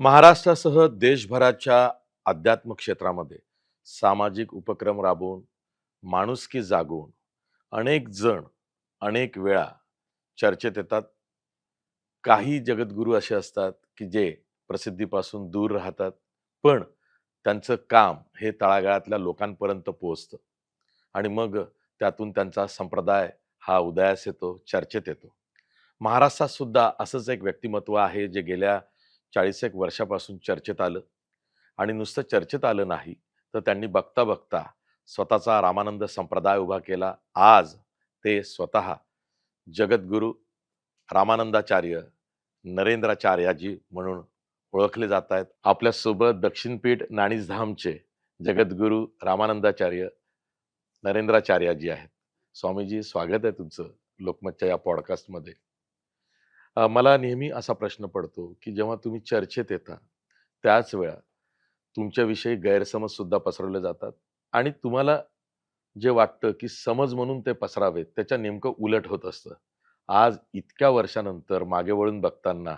महाराष्ट्रासह देशभराच्या अध्यात्म क्षेत्रामध्ये सामाजिक उपक्रम राबवून, माणुसकी जागवून अनेक जण अनेक वेळा चर्चेत येतात. काही जगद्गुरू असे असतात, की जे प्रसिद्धीपासून दूर राहतात, पण त्यांचं काम हे तळागाळातल्या लोकांपर्यंत पोहोचतं आणि मग त्यातून त्यांचा संप्रदाय हा उदयास येतो, चर्चेत येतो. महाराष्ट्रात सुद्धा असंच एक व्यक्तिमत्व आहे, जे गेल्या 40 एक वर्षापासून चर्चेत आलं आणि नुसतं चर्चेत आलं नाही, तर त्यांनी बघता-बघता स्वतःचा रामानंद संप्रदाय उभा केला. आज ते स्वतः जगद्गुरू रामानंदाचार्य नरेंद्राचार्याजी म्हणून ओळखले जात आहेत. आपल्यासोबत दक्षिणपीठ नाणीजधामचे जगद्गुरू रामानंदाचार्य नरेंद्राचार्याजी आहेत. स्वामीजी, स्वागत आहे तुमचं लोकमतच्या या पॉडकास्टमध्ये. मला नेहमी असा प्रश्न पडतो, की जेव्हा तुम्ही चर्चेत येता, त्याच वेळा तुमच्याविषयी गैरसमज सुद्धा पसरवले जातात आणि तुम्हाला जे वाटतं, की समज म्हणून ते पसरावेत, त्याच्या नेमकं उलट होत असतं. आज इतक्या वर्षानंतर मागे वळून बघताना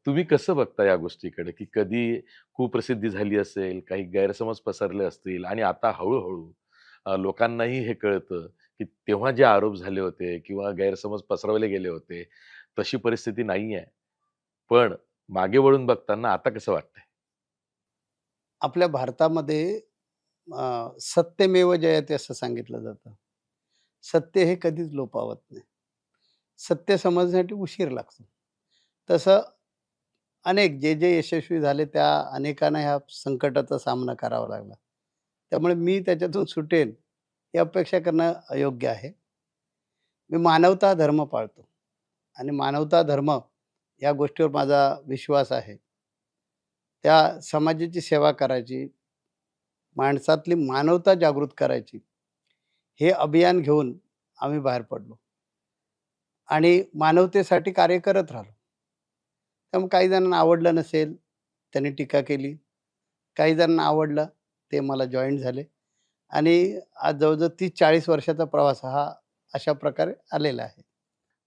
तुम्ही कसं बघता या गोष्टीकडे, की कधी खूप प्रसिद्धी झाली असेल, काही गैरसमज पसरले असतील आणि आता हळू-हळू लोकांनाही हे कळतं, की तेव्हा जे आरोप झाले होते किंवा गैरसमज पसरवले गेले होते, तशी परिस्थिती नाहीये. पण मागे वळून बघताना आता कसं वाटतंय? आपल्या भारतामध्ये सत्यमेव जयते असं सांगितलं जातं. सत्य हे कधीच लोपावत नाही. सत्य समजण्यासाठी उशीर लागतो. तसं अनेक जे यशस्वी झाले त्या अनेकांना ह्या संकटाचा सामना करावा लागला. त्यामुळे मी त्याच्यातून सुटेन ही अपेक्षा करणं अयोग्य आहे. मी मानवता धर्म पाळतो आणि मानवता धर्म या गोष्टीवर माझा विश्वास आहे. त्या समाजाची सेवा करायची, माणसातली मानवता जागृत करायची, हे अभियान घेऊन आम्ही बाहेर पडलो आणि मानवतेसाठी कार्य करत राहिलो. त्यामुळे काही जणांना आवडलं नसेल, त्यांनी टीका केली. काही जणांना आवडलं, ते मला जॉइन झाले आणि आज जवळ-जवळ 30-40 वर्षाचा प्रवास हा अशा प्रकारे आलेला आहे.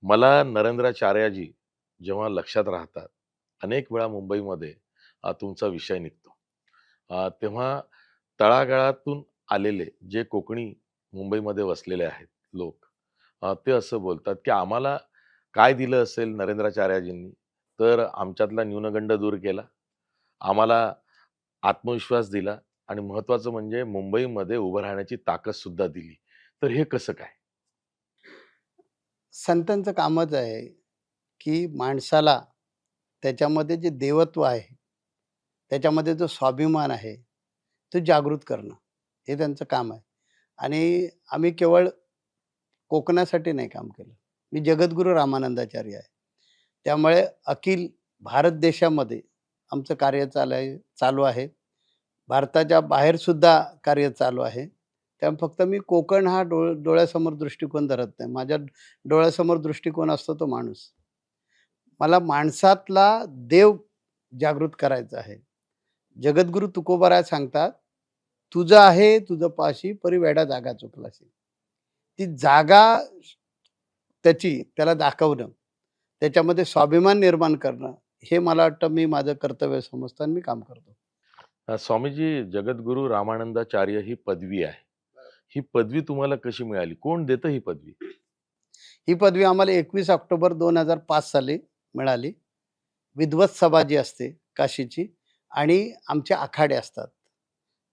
मला नरेंद्राचार्याजी जेव्हा लक्षात राहतात, अनेक वेळा मुंबईमध्ये तुमचा विषय निघतो. तेव्हा तळागाळातून आलेले जे कोकणी मुंबईमध्ये वसलेले आहेत लोक, ते असं बोलतात, की आम्हाला काय दिलं असेल नरेंद्राचार्याजींनी, तर आमच्यातला न्यूनगंड दूर केला. आम्हाला आत्मविश्वास दिला आणि महत्त्वाचं म्हणजे मुंबईमध्ये उभं राहण्याची ताकदसुद्धा दिली. तर हे कसं काय? संतांचं कामच आहे, की माणसाला त्याच्यामध्ये जे देवत्व आहे, त्याच्यामध्ये जो स्वाभिमान आहे, तो जागृत करणं, हे त्यांचं काम आहे. आणि आम्ही केवळ कोकणासाठी नाही काम केलं. मी जगद्गुरू रामानंदाचार्य आहे. त्यामुळे अखिल भारत देशामध्ये आमचं कार्य चालू आहे. भारताच्या बाहेरसुद्धा कार्य चालू आहे. त्यामुळे फक्त मी कोकण हा डोळ्यासमोर दृष्टिकोन धरत नाही. माझ्या डोळ्यासमोर दृष्टिकोन असतो तो माणूस. मला माणसातला देव जागृत करायचा आहे. जगद्गुरू तुकोबाराय सांगतात, "तुझं आहे तुझं पाशी, परी वेडा जागा चुकलाशी." ती जागा त्याला दाखवणं, त्याच्यामध्ये स्वाभिमान निर्माण करणं, हे मला वाटतं मी माझं कर्तव्य समजतो आणि मी काम करतो. स्वामीजी, जगद्गुरू रामानंदाचार्य ही पदवी आहे. ही पदवी तुम्हाला कशी मिळाली? कोण देतं ही पदवी? ही पदवी आम्हाला 21 ऑक्टोबर 2005 साली मिळाली. विद्वत सभा जी असते काशीची आणि आमचे आखाडे असतात.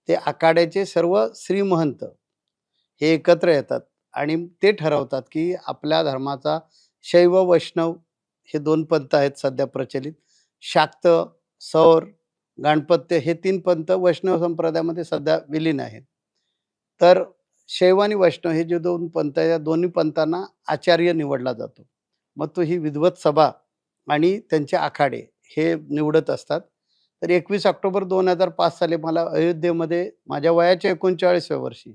ते आखाड्याचे सर्व श्रीमहंत हे एकत्र येतात आणि ते ठरवतात, की आपल्या धर्माचा शैव, वैष्णव हे 2 पंथ आहेत सध्या प्रचलित. शाक्त, सौर, गाणपत्य हे 3 पंथ वैष्णव संप्रदायामध्ये सध्या विलीन आहेत. तर शैव आणि वैष्णव हे जे 2 पंथ आहेत, या दोन्ही पंथांना आचार्य निवडला जातो. मग तो ही विद्वत सभा आणि त्यांचे आखाडे हे निवडत असतात. तर 21 ऑक्टोबर 2005 साली मला अयोध्येमध्ये माझ्या वयाच्या 39व्या वर्षी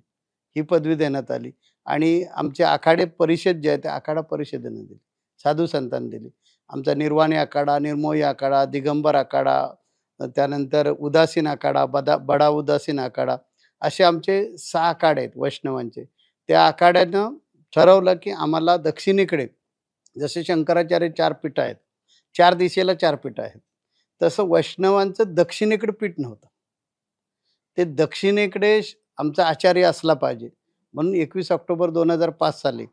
ही पदवी देण्यात आली आणि आमचे आखाडे परिषद जे आहे, त्या आखाडा परिषदेने दिली. साधू संतांनी दिली. आमचा निर्वाणी आखाडा, निर्मोही आखाडा, दिगंबर आखाडा, त्यानंतर उदासीन आखाडा, बडा उदासीन आखाडा, असे आमचे 6 आखाडे आहेत वैष्णवांचे. त्या आखाड्यानं ठरवलं, की आम्हाला दक्षिणेकडे जसे शंकराचार्य 4 पीठं आहेत. 4 दिशेला 4 पीठं आहेत. तसं वैष्णवांचं दक्षिणेकडे पीठ नव्हतं. ते दक्षिणेकडे आमचा आचार्य असला पाहिजे. म्हणून 21 ऑक्टोबर 2005 साली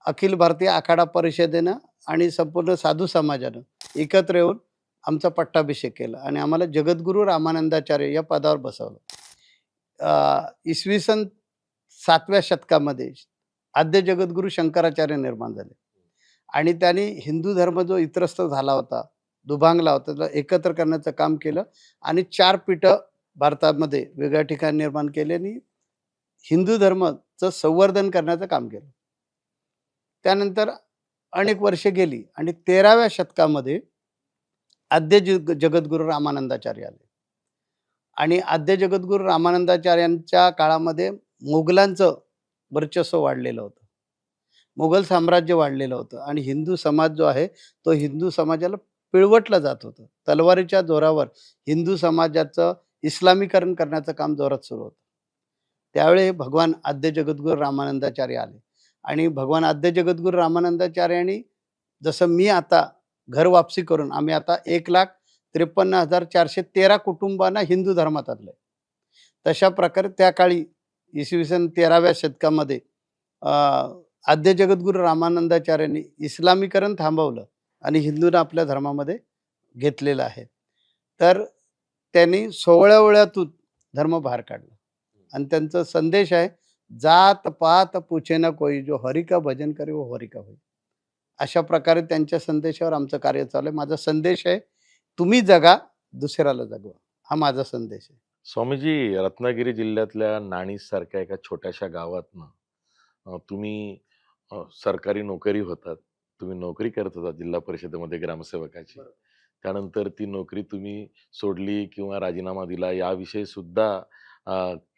अखिल भारतीय आखाडा परिषदेनं आणि संपूर्ण साधू समाजानं एकत्र येऊन आमचा पट्टाभिषेक केला आणि आम्हाला जगद्गुरू रामानंदाचार्य या पदावर बसवलं. इसवी सन 7व्या शतकामध्ये आद्य जगद्गुरू शंकराचार्य निर्माण झाले आणि त्यांनी हिंदू धर्म जो इतरस्त झाला होता, दुभांगला होता, त्याला एकत्र करण्याचं काम केलं आणि 4 पीठं भारतामध्ये वेगळ्या ठिकाणी निर्माण केली आणि हिंदू धर्माचं संवर्धन करण्याचं काम केलं. त्यानंतर अनेक वर्षे गेली आणि 13व्या शतकामध्ये आद्य जगद्गुरू रामानंदाचार्य आले आणि आद्य जगद्गुरू रामानंदाचार्यांच्या काळामध्ये मोगलांचं वर्चस्व वाढलेलं होतं. मोगल साम्राज्य वाढलेलं होतं आणि हिंदू समाज जो आहे, तो हिंदू समाजाला पिळवटलं जात होतं. तलवारीच्या जोरावर हिंदू समाजाचं इस्लामीकरण करण्याचं काम जोरात सुरू होतं. त्यावेळी भगवान आद्य जगद्गुरू रामानंदाचार्य आले आणि भगवान आद्य जगद्गुरू रामानंदाचार्यांनी जसं मी आता घर वापसी करून आम्ही आता 1,53,413 कुटुंबांना हिंदू धर्मात आणलंय. तशा प्रकारे त्या काळी इसवी सन 13व्या शतकामध्ये अ, आद्य जगद्गुरू रामानंदाचार्यांनी इस्लामीकरण थांबवलं आणि हिंदूंना आपल्या धर्मामध्ये घेतलेलं आहे. तर त्यांनी 16 वेळातून धर्म बाहेर काढला आणि त्यांचा संदेश आहे, जात पात पूछे ना कोई, जो हरी का भजन करे वो हरी का होई. अशा प्रकारे त्यांच्या संदेशावर आमचं कार्य चालू आहे. माझा संदेश आहे, तुम्ही जगा, दुसऱ्याला जगवा. हा माझा संदेश आहे. स्वामीजी, रत्नागिरी जिल्ह्यातल्या नाणीजसारख्या एका छोट्याशा गावातनं तुम्ही सरकारी नोकरी होतात. तुम्ही नोकरी करत होता जिल्हा परिषदेमध्ये ग्रामसेवकाची. बरोबर. त्यानंतर ती नोकरी तुम्ही सोडली किंवा राजीनामा दिला याविषयी सुद्धा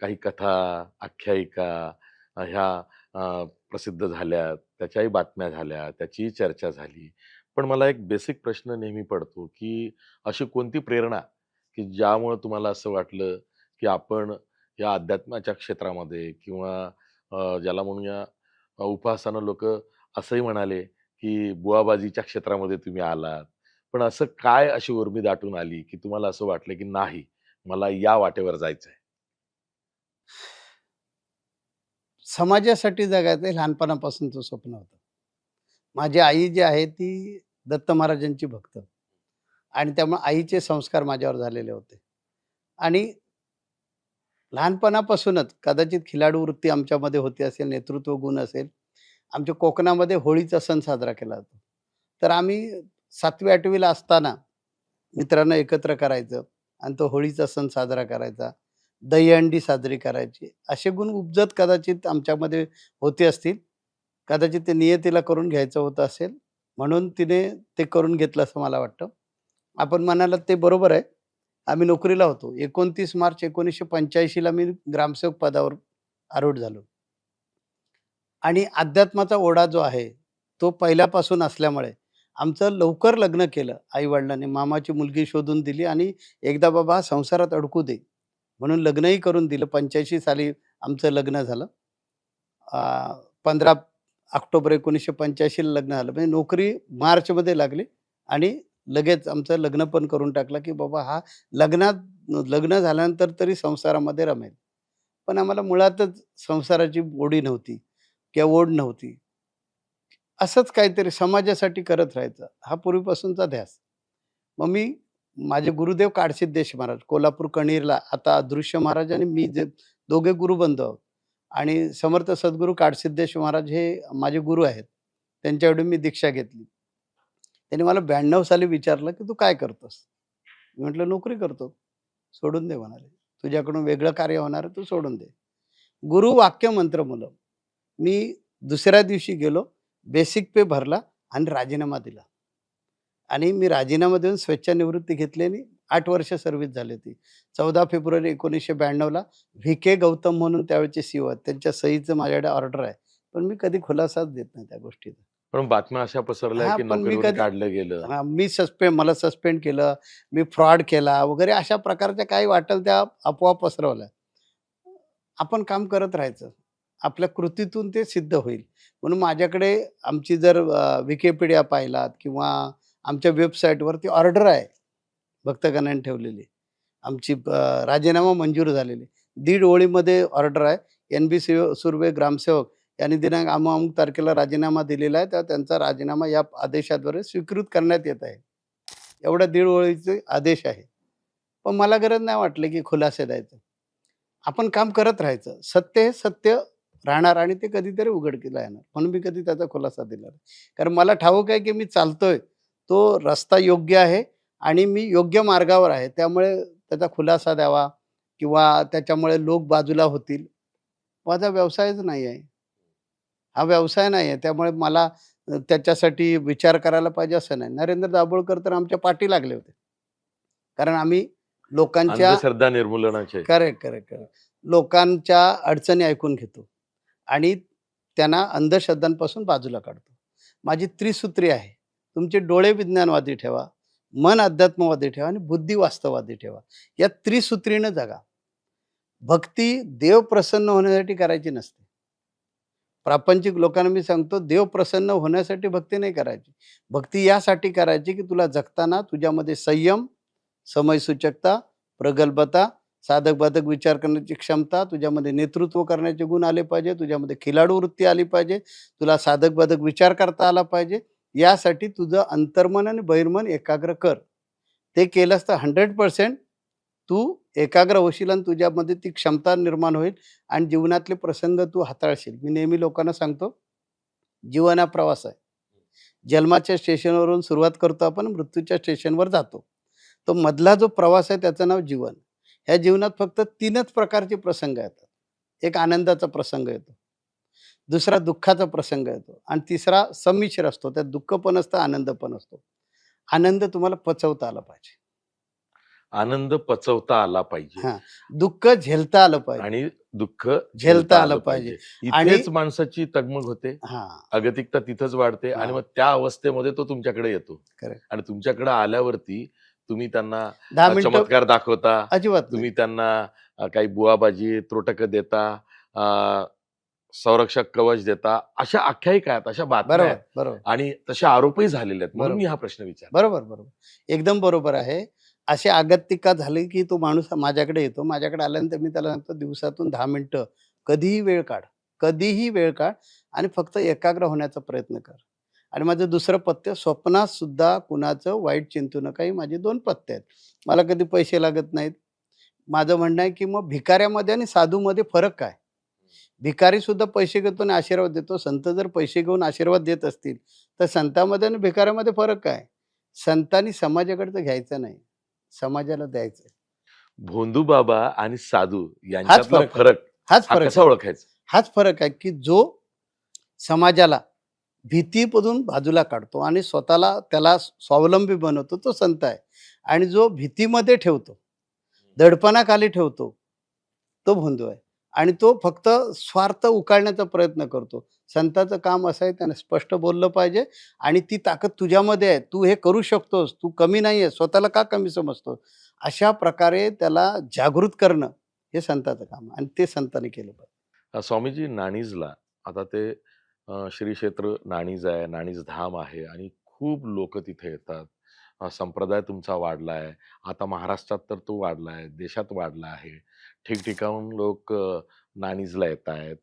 काही कथा, आख्यायिका ह्या प्रसिद्ध झाल्या, त्याच्याही बातम्या झाल्या, त्याचीही चर्चा झाली. पण मला एक बेसिक प्रश्न नेहमी पडतो, की अशी कोणती प्रेरणा, की ज्यामुळं तुम्हाला असं वाटलं, की आपण या अध्यात्माच्या क्षेत्रामध्ये किंवा ज्याला म्हणूया उपासना लोकं असंही म्हणाले, की बुवाबाजीच्या क्षेत्रामध्ये तुम्ही आलात. पण असं काय अशी उर्मी दाटून आली, की तुम्हाला असं वाटलं, की नाही, मला या वाटेवर जायचंय? समाजासाठी जगायचं हे लहानपणापासूनचं स्वप्न होतं. माझी आई जी आहे ती दत्त महाराजांची भक्त आणि त्यामुळे आईचे संस्कार माझ्यावर झालेले होते आणि लहानपणापासूनच कदाचित खिलाडू वृत्ती आमच्यामध्ये होती असेल, नेतृत्व गुण असेल. आमच्या कोकणामध्ये होळीचा सण साजरा केला जातो. तर आम्ही 7वी-8वी ला असताना मित्रांना एकत्र करायचं आणि तो होळीचा सण साजरा करायचा. दहीहंडी साजरी करायची. असे गुण उपजत कदाचित आमच्यामध्ये होते असतील. कदाचित ते नियतीला करून घ्यायचं होतं असेल, म्हणून तिने ते करून घेतलं असं मला वाटतं. आपण म्हणालात ते बरोबर आहे. आम्ही नोकरीला होतो. 29 मार्च 1985 ला मी ग्रामसेवक पदावर आरूढ झालो. आणि अध्यात्माचा ओढा जो आहे, तो पहिल्यापासून असल्यामुळे आमचं लवकर लग्न केलं आई-वडिलांनी. मामाची मुलगी शोधून दिली आणि एकदा बाबा हा संसारात अडकू दे, म्हणून लग्नही करून दिलं. 85 साली आमचं लग्न झालं. 15 ऑक्टोबर 1985 ला लग्न झालं. म्हणजे नोकरी मार्चमध्ये लागली आणि लगेच आमचं लग्न पण करून टाकलं, की बाबा हा लग्नात लग्न झाल्यानंतर तरी संसारामध्ये रमेल. पण आम्हाला मुळातच संसाराची गोडी नव्हती किंवा ओढ नव्हती. असंच काहीतरी समाजासाठी करत राहायचं, हा पूर्वीपासूनचा ध्यास. मग मी माझे गुरुदेव काडसिद्धेश महाराज, कोल्हापूर कणीरला आता अदृश्य महाराज आणि मी जे दोघे गुरुबंधू आहोत आणि समर्थ सद्गुरू काडसिद्धेश महाराज हे माझे गुरु आहेत. त्यांच्याकडून मी दीक्षा घेतली. त्यांनी मला 92 साली विचारलं, की "तू काय करतोस?" मी म्हटलं, "नोकरी करतो." "सोडून दे," म्हणाले. "तुझ्याकडून वेगळं कार्य होणार आहे, तू सोडून दे." गुरु वाक्य मंत्र मुलं. मी दुसऱ्या दिवशी गेलो, बेसिक पे भरला आणि राजीनामा दिला. आणि मी राजीनामा देऊन स्वेच्छानिवृत्ती घेतली आणि 8 वर्ष सर्व्हिस झाली होती. 14 फेब्रुवारी 1992 ला व्ही.के. गौतम म्हणून त्यावेळचे सीओ आहेत. त्यांच्या सहीचं माझ्याकडे ऑर्डर आहे. पण मी कधी खुलासाच देत नाही त्या गोष्टीचा. पण बातम्या अशा पसरल्या, हां, की पण मी नोकरीवरून कधी काढलं गेलं. हां, मला सस्पेंड केलं, मी फ्रॉड केला वगैरे अशा प्रकारच्या काही वाटेल त्या अफवा पसरवल्या. आपण काम करत राहायचं. आपल्या कृतीतून ते सिद्ध होईल. म्हणून माझ्याकडे आमची जर Wikipedia पाहिलात किंवा आमच्या वेबसाईटवरती ऑर्डर आहे. भक्तगणाने ठेवलेली. आमची राजीनामा मंजूर झालेली. 1.5 ओळीमध्ये ऑर्डर आहे. एन.बी. सुर्वे ग्रामसेवक यांनी दिनांक अमुक-अमुक तारखेला राजीनामा दिलेला आहे. तर त्यांचा राजीनामा या आदेशाद्वारे स्वीकृत करण्यात येत आहे. एवढ्या 1.5 ओळीचे आदेश आहे. पण मला गरज नाही वाटली की खुलासे द्यायचं. आपण काम करत राहायचं. सत्य हे सत्य राहणार आणि ते कधीतरी उघडकीला येणार. म्हणून मी कधी त्याचा खुलासा दिला नाही. कारण मला ठाऊक आहे की मी चालतोय, तो रस्ता योग्य आहे आणि मी योग्य मार्गावर आहे. त्यामुळे त्याचा खुलासा द्यावा किंवा त्याच्यामुळे लोक बाजूला होतील. माझा व्यवसायच नाही आहे. हा व्यवसाय नाही आहे. त्यामुळे मला त्याच्यासाठी विचार करायला पाहिजे असं नाही. नरेंद्र दाभोळकर तर आमच्या पाठी लागले होते. कारण आम्ही लोकांच्या अंधश्रद्धा निर्मूलनाचे. Correct, correct, correct. लोकांच्या अडचणी ऐकून घेतो आणि त्यांना अंधश्रद्धांपासून बाजूला काढतो. माझी त्रिसूत्री आहे. तुमचे डोळे विज्ञानवादी ठेवा, मन अध्यात्मवादी ठेवा आणि बुद्धी वास्तववादी ठेवा. या त्रिसूत्रीनं जगा. भक्ती देव प्रसन्न होण्यासाठी करायची नसते. प्रापंचिक लोकांना मी सांगतो, देव प्रसन्न होण्यासाठी भक्ती नाही करायची. भक्ती यासाठी करायची की तुला जगताना तुझ्यामध्ये संयम, समयसूचकता, प्रगल्भता, साधक-बाधक विचार करण्याची क्षमता, तुझ्यामध्ये नेतृत्व करण्याचे गुण आले पाहिजे, तुझ्यामध्ये खिलाडू वृत्ती आली पाहिजे, तुला साधक-बाधक विचार करता आला पाहिजे. यासाठी तुझं अंतर्मन आणि बहिर्मन एकाग्र कर. ते केलंस तर 100% तू एकाग्र होशील आणि तुझ्यामध्ये ती क्षमता निर्माण होईल आणि जीवनातले प्रसंग तू हाताळशील. मी नेहमी लोकांना सांगतो, जीवन हा प्रवास आहे. जन्माच्या स्टेशनवरून सुरुवात करतो आपण, मृत्यूच्या स्टेशनवर जातो. तो मधला जो प्रवास आहे त्याचं नाव जीवन. ह्या जीवनात फक्त 3च प्रकारचे प्रसंग येतात. एक आनंदाचा प्रसंग येतो, दुसरा दुःखाचा प्रसंग येतो आणि तिसरा संमिश्र असतो. त्यात दुःख पण असतं, आनंद पण असतो. आनंद तुम्हाला पचवता आला पाहिजे. आनंद पचवता आला पाहिजे हां, दुःख झेलता आलं पाहिजे. आणि दुःख झेलता झेलता आलं आलं पाहिजे. पाहिजे. आणि इथेच माणसाची तगमग होते. हां, अगतिकता तिथंच वाढते आणि हां, मग त्या अवस्थेमध्ये तो तुमच्याकडे येतो करेक्ट. आणि तुमच्याकडे आल्यावरती तुम्ही त्यांना 10 मिनिटं चमत्कार दाखवता, अजिबात नाही. तुम्ही त्यांना काही बुवाबाजी, त्रोटकं देता, अ, संरक्षक कवच देता. अशा आख्यायिका आहेत, अशा बातम्या बरोबर, आहेत बरोबर, आणि तसे आरोपही झालेले आहेत. म्हणून मी बरोबर. हा प्रश्न विचारला. बरोबर, बरोबर. एकदम बरोबर आहे. अशी अगतिकता झाली, की तो माणूस माझ्याकडे येतो. माझ्याकडे आल्यानंतर मी त्याला सांगतो, "दिवसातून 10 मिनिटं कधीही वेळ काढ, कधीही वेळ काढ आणि फक्त एकाग्र होण्याचा प्रयत्न कर." आणि माझं दुसरं पथ्य, स्वप्नात सुद्धा कुणाचं वाईट चिंतू नका. ही माझी 2 पथ्य आहेत. मला कधी पैसे लागत नाहीत. माझं म्हणणं आहे, की मग भिकाऱ्यामध्ये आणि साधूमध्ये फरक काय? भिकारी सुद्धा पैसे घेतो आणि आशीर्वाद देतो. संत जर पैसे घेऊन आशीर्वाद देत असतील, तर संतामध्ये आणि भिकाऱ्यामध्ये फरक काय? संतांनी समाजाकडचं घ्यायचं नाही, समाजाला द्यायचं. भोंदू बाबा आणि साधू हाच यांच्यातला फरक आहे. फरक हाच हा फरक कसा आहे. ओळखायचा? हाच फरक आहे, की जो समाजाला भीतीमधून बाजूला काढतो आणि स्वतःला त्याला स्वावलंबी बनवतो, तो संत आहे. आणि जो भीतीमध्ये ठेवतो, दडपणाखाली ठेवतो, तो भोंदू आहे. आणि तो फक्त स्वार्थ उकाळण्याचा प्रयत्न करतो. संताचं काम असं आहे, त्याने स्पष्ट बोललं पाहिजे आणि ती ताकद तुझ्यामध्ये आहे. तू हे करू शकतोस, तू कमी नाही आहे, स्वतःला का कमी समजतोस? अशा प्रकारे त्याला जागृत करणं हे संताचं काम आहे आणि ते संतांनी केलं पाहिजे. स्वामीजी नाणीजला आता ते श्री क्षेत्र नाणीज आहे, नाणीज धाम आहे आणि खूप लोक तिथे येतात. संप्रदाय तुमचा वाढला आहे. आता महाराष्ट्रात तर तो वाढला आहे, देशात वाढला आहे. ठिकठिकाणून लोक नाणीजला येत आहेत.